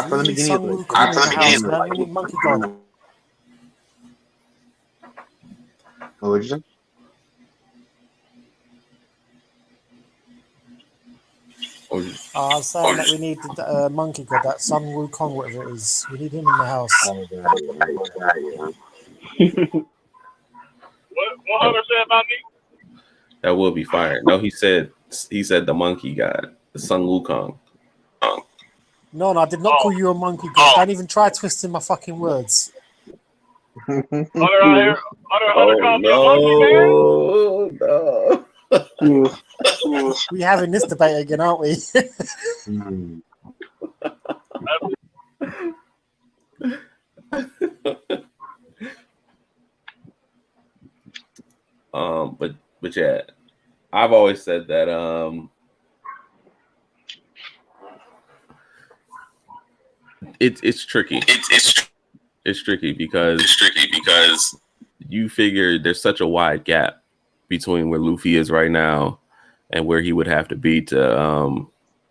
the beginning. We need Monkey God. What would you say? I was saying that we need the Monkey God, that Sun Wukong, whatever it is. We need him in the house. What Hunter said about me? That will be fire. No, he said the monkey god. Sun Wukong. No, I did not call you a monkey god. Don't even try twisting my fucking words. Hunter out here. Hunter called me a monkey, man. No. We having this debate again, aren't we? But yeah, I've always said that it's tricky. It's tricky because you figure there's such a wide gap between where Luffy is right now and where he would have to be to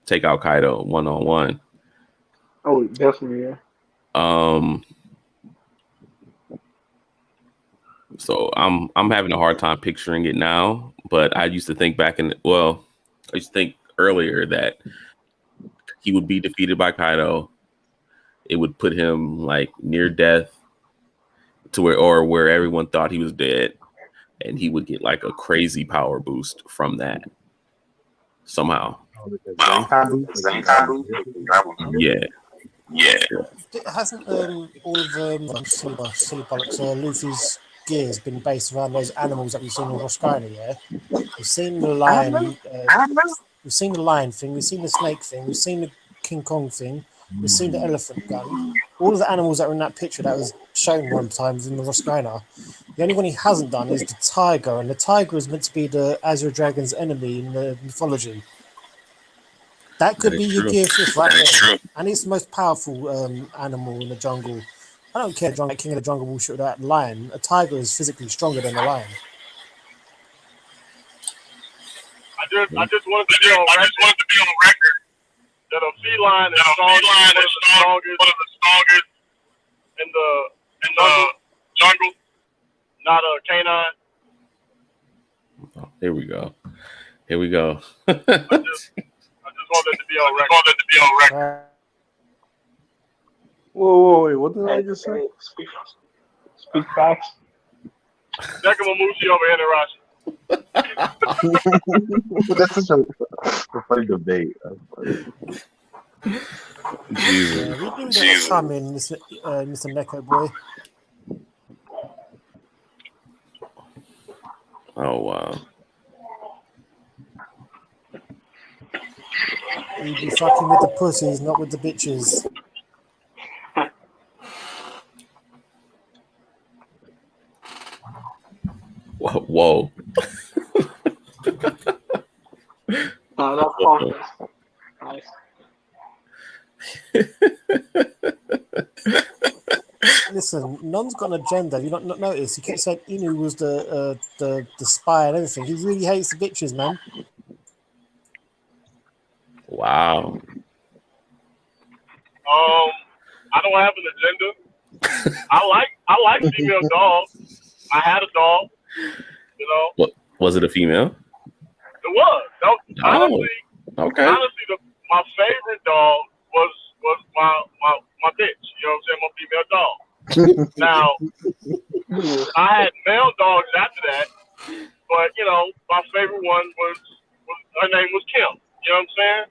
take out Kaido 1-on-1. Oh, definitely, yeah. So I'm having a hard time picturing it now, but I used to think I used to think earlier that he would be defeated by Kaido. It would put him like near death to where everyone thought he was dead, and he would get like a crazy power boost from that somehow. Yeah. Hasn't all of silly bollocks, Luffy's gears been based around those animals that we've seen in Roscona? Yeah, we've seen the lion. We've seen the lion thing. We've seen the snake thing. We've seen the King Kong thing. We've seen the elephant gun. All of the animals that were in that picture that was shown one time in the Roscona. The only one he hasn't done is the tiger, and the tiger is meant to be the Azure Dragon's enemy in the mythology. That could be your gear fifth right there. And it's the most powerful animal in the jungle. I don't care, King of the Jungle bullshit with that lion. A tiger is physically stronger than a lion. I just wanted to be on record that a feline is one of the strongest in the jungle, not a canine. Oh, here we go. I just wanted to be on record. Whoa, wait, what did I just say? Speak facts. Nekamamushi over Hinarashi. That's such a funny debate. Jesus. We do that time in Mr. Neko boy. Oh wow. You be fucking with the pussies, not with the bitches. Whoa. No, that's awesome. Nice. Listen, Non's got an agenda. You not noticed? He kept saying Inu was the spy and everything. He really hates the bitches, man. Wow. I don't have an agenda. I like female dogs. I had a dog. You know. What was it? A female? It was. Honestly, okay. Honestly, my favorite dog was my bitch. You know what I'm saying? My female dog. Now, I had male dogs after that, but you know, my favorite one was her name was Kim. You know what I'm saying?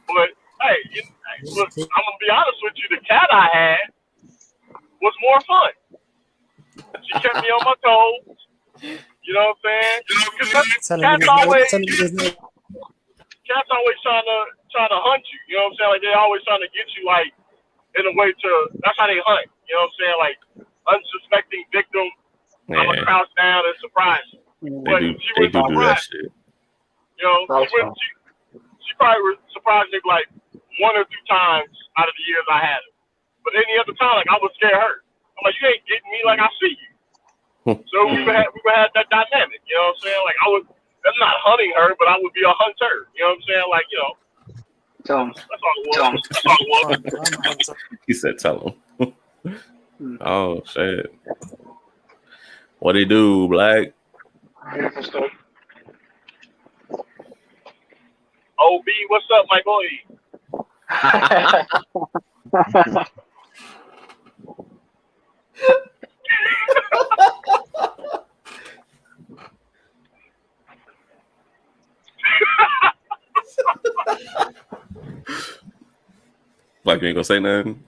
But hey, look, I'm gonna be honest with you. The cat I had was more fun. She kept me on my toes. You know what I'm saying? Because cats always trying to hunt you. You know what I'm saying? Like they're always trying to get you like in a way to. That's how they hunt. You know what I'm saying? Like unsuspecting victim. Yeah. I'm gonna crouch down and surprise you. But They do that shit. You know, she probably surprised me like 1 or 2 times out of the years I had her. But any other time, like I would scare her. I'm like, you ain't getting me like I see you. So we would have that dynamic. You know what I'm saying? Like I'm not hunting her, but I would be a hunter. You know what I'm saying? Like, you know. That's all it was. He said, "Tell him." Oh shit! What they do, Black? OB, what's up, my boy? Like you ain't gonna say nothing.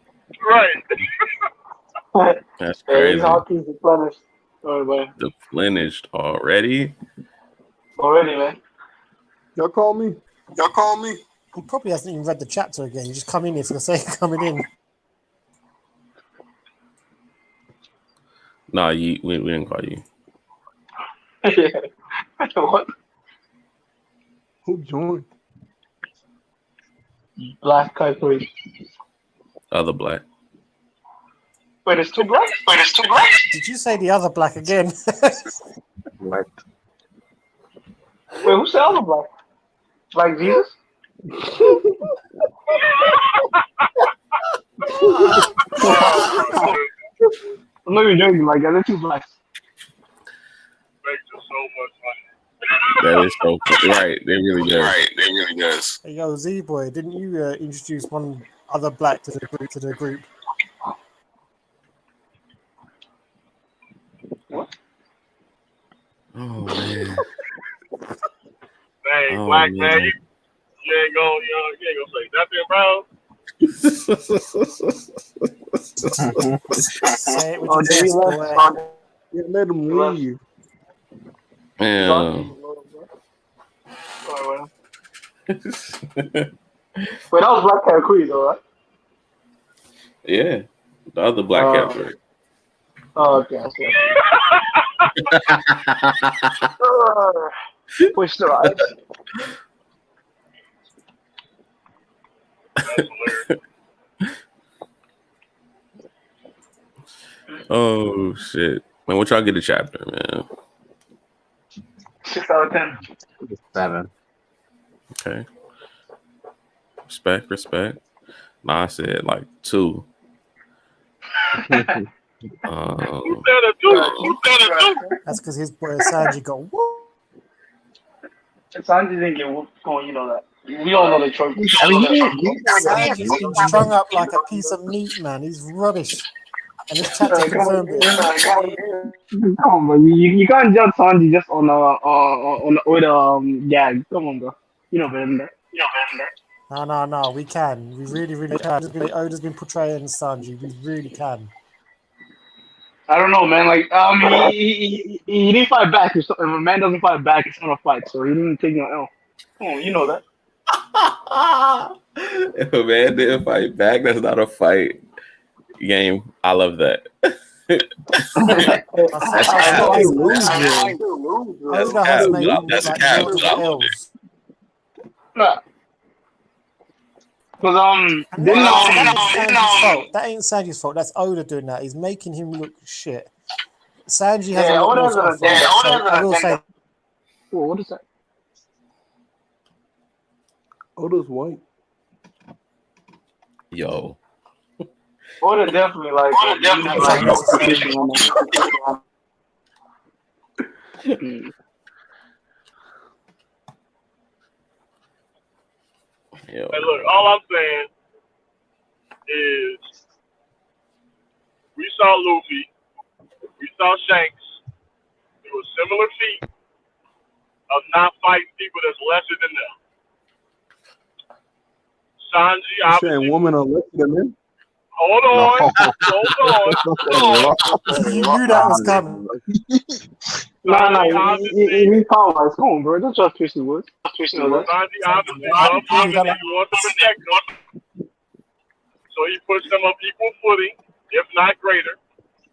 Right. That's Hey, crazy. these hotkeys replenished. Sorry, man. Replenished already. Already, man. Y'all call me. He probably hasn't even read the chapter again. You just come in here for the sake of coming in. Nah, we didn't call you. What? Who joined? Black Kaipuri. Other black. Wait, it's two black? Did you say the other black again? What? Wait, who said other black? Like Jesus? I'm not even joking, like, they're two blacks. Makes it so much money. That is so cool. Right. They really does. Hey, yo, Z-Boy, didn't you introduce one other black to the group? Oh man. Dang, Oh, black man. man, you ain't gonna say nothing, bro. Say it with Oh, your did he chest, left? boy. Yeah, let him leave. Yeah. Sorry, man. Wait, that was Black Kaipuri, though, right? Yeah. The other black capture. Oh, okay. Push the right. Oh shit. Man, what y'all get a chapter, man? 6 out of 10. 7. Okay. Respect. Nah, I said like 2. Who said a two? That's because his boy Sanji got whooped. Sanji didn't get whooped going, you know that. We all know the trope. Sanji's been strung up like a piece of meat, man. He's rubbish. And this chapter confirmed it. Come on, bro. You can't judge Sanji just on the gag. Come on, bro. You know better than that. No, we can. We really can. Oda's been portraying Sanji. We really can. I don't know, man. Like, he didn't fight back. If a man doesn't fight back, it's not a fight. So he didn't take no L. Come on, you know that. If a man didn't fight back, that's not a fight. Game. I love that. That's cap. Nah. Because that ain't Sanji's fault. That's Oda doing that. He's making him look shit. Sanji has Yeah, a lot more Oda's to offer. So I will say, what is that? Oda's white. Yo. Oda definitely like. Yo. Hey, look, all I'm saying is we saw Luffy, we saw Shanks do a similar feat of not fighting people that's lesser than them. Sanji, You obviously. saying women are less than men? Hold on. you knew that was coming. Nah, you power wise. Come on, bro. Don't just twist the words. Sanji obviously loves women and he wants to protect them. So he puts them on equal footing, if not greater,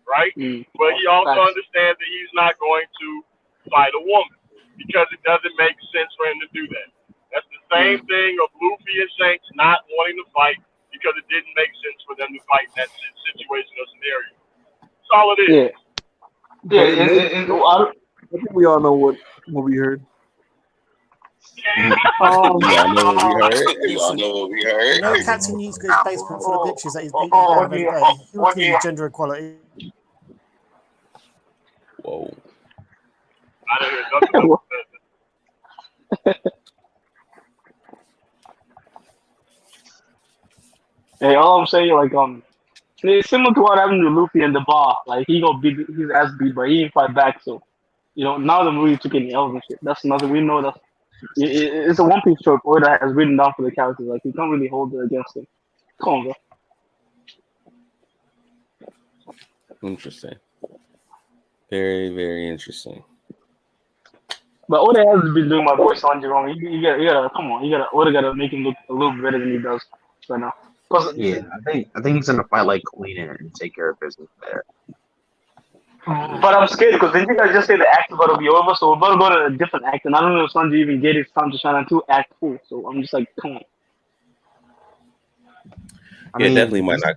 right? But he also understands that he's not going to fight a woman because it doesn't make sense for him to do that. That's the same thing of Luffy and Shanks not wanting to fight because it didn't make sense for them to fight in that situation or scenario. That's all it is. I think we all know what we heard. You know, Captain needs to go to his basement full of bitches that he's beating down every day. He'll keep gender equality. Whoa. I didn't hear nothing about that. Hey, all I'm saying, like, it's similar to what happened to Luffy in the bar. Like, he got beat, his ass beat, but he didn't fight back. So, now the movie took any L's and shit. That's nothing. We know that it's a One Piece trope Oda has written down for the characters. Like, you can't really hold it against him. Come on, bro. Interesting. Very, very interesting. But Oda has been doing my boy Sanji wrong. You gotta come on. Oda gotta make him look a little better than he does right now. Yeah, I think he's gonna fight like Queen and take care of business there. But I'm scared because didn't you guys just say the act is about to be over? So we're about to go to a different act, and I don't know if Sanji even get his time to shine until Act 4. So I'm just like, come on. I mean, definitely might not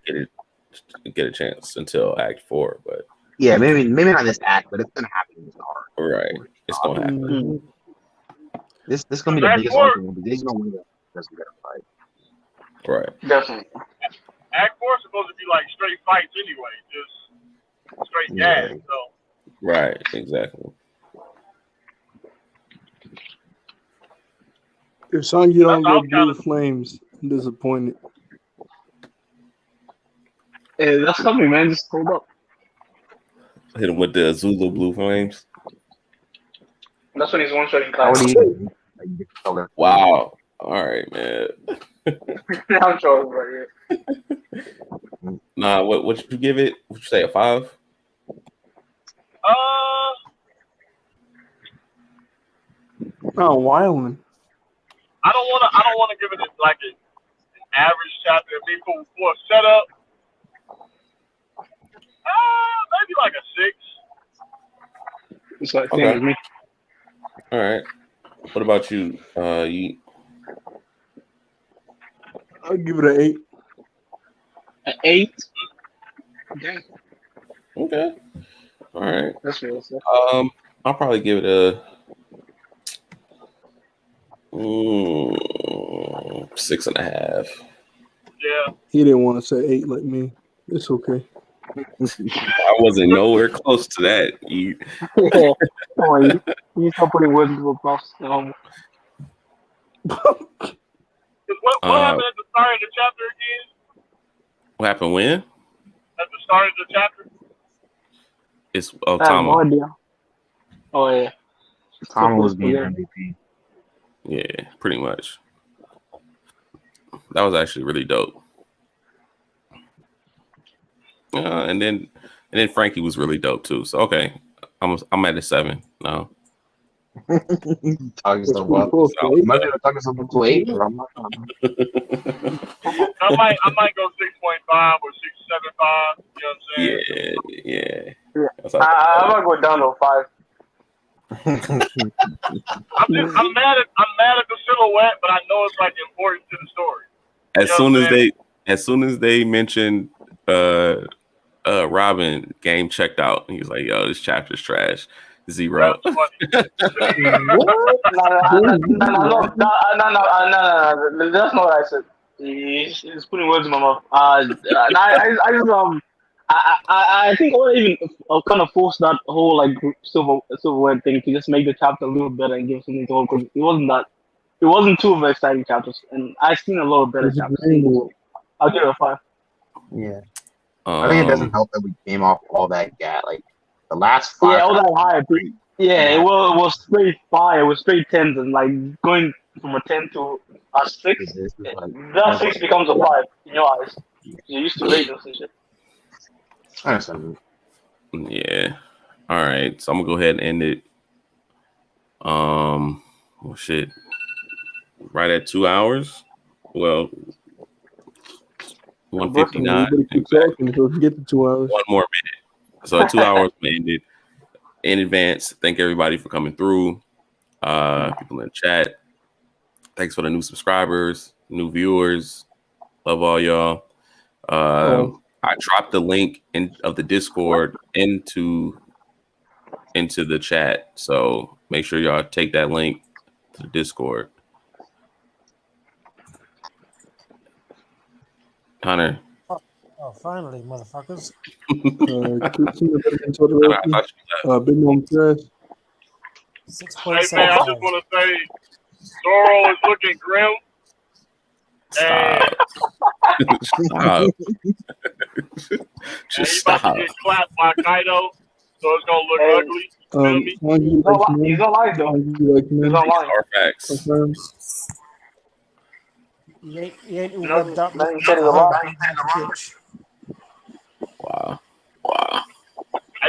get a chance until Act 4, but yeah, maybe not this act, but it's gonna happen in this arc. right, it's gonna happen. Mhm. This gonna be the biggest argument because he's gonna win the fight. Right. Definitely. Act 4 is supposed to be like straight fights anyway, just straight gas. So Right, exactly. If Sanji don't That's get blue flames, I'm disappointed. Hey, that's coming, man. Just hold up. Hit him with the Zulu Blue Flames. That's when he's one-shotting How class. would he like, get color? Wow. All right, man. I'm sure, right here. Nah, what should you give it? Would you say a 5? Oh, wilding. I don't wanna give it like an average chapter. I mean, for a setup, maybe like a 6. It's like Okay. same with me. All right. What about you? You I'll give it an 8. An 8. Damn, okay? All right. that's real. So. I'll probably give it a 6.5. Yeah. He didn't want to say 8 like me. It's okay. I wasn't nowhere close to that. You, Come on, you stop putting words into a box. Because what happened at the start of the chapter again? what happened when? At the start of the chapter? It's I have no Tama. idea. Oh yeah. Tom was being MVP. Yeah, pretty much. That was actually really dope. And then Frankie was really dope too. So okay, I'm at a 7 now. Talking stuff up. Might be talking something to 8, or I'm not. I might go 6.5 or 6.75. You know what I'm saying? Yeah. I'm gonna go down to 5. I'm mad at the silhouette, but I know it's like important to the story. As soon as they mentioned Robin, game checked out. He was like, "Yo, this chapter's trash." 0. That's funny. No. That's not what I said. He's putting words in my mouth. I think I even kind of forced that whole like silverware thing to just make the chapter a little better and give something to hold because it wasn't too exciting chapters, and I've seen a lot of better chapters. I'll give it a 5. Yeah. I think it doesn't help that we came off all that gas. Like the last 5. Yeah, all that high. Yeah, it was straight 5. It was straight 10s, and like going from a 10 to a 6. That 6 becomes a 5 in your eyes. You're used to ratings and shit. I understand. Yeah. All right. So I'm gonna go ahead and end it. Well, shit. Right at 2 hours. Well, 1:59. Exactly. So get to 2 hours. 1 more minute. So at 2 hours, we ended. In advance, thank everybody for coming through. People in the chat. Thanks for the new subscribers, new viewers. Love all y'all. I dropped the link of the Discord into the chat. So make sure y'all take that link to the Discord. Hunter. Oh, finally, motherfuckers. Big Mom Trash. 6.75. Hey man, I just want to say, Zoro is looking grim. Stop. Stop. Just He's about stop. to get clapped by Kaido, so it's gonna look ugly. You feel me? He's online though. He's online. Our facts. He ain't all Nothing- webbed up. nothing looking said like a a lot. bitch.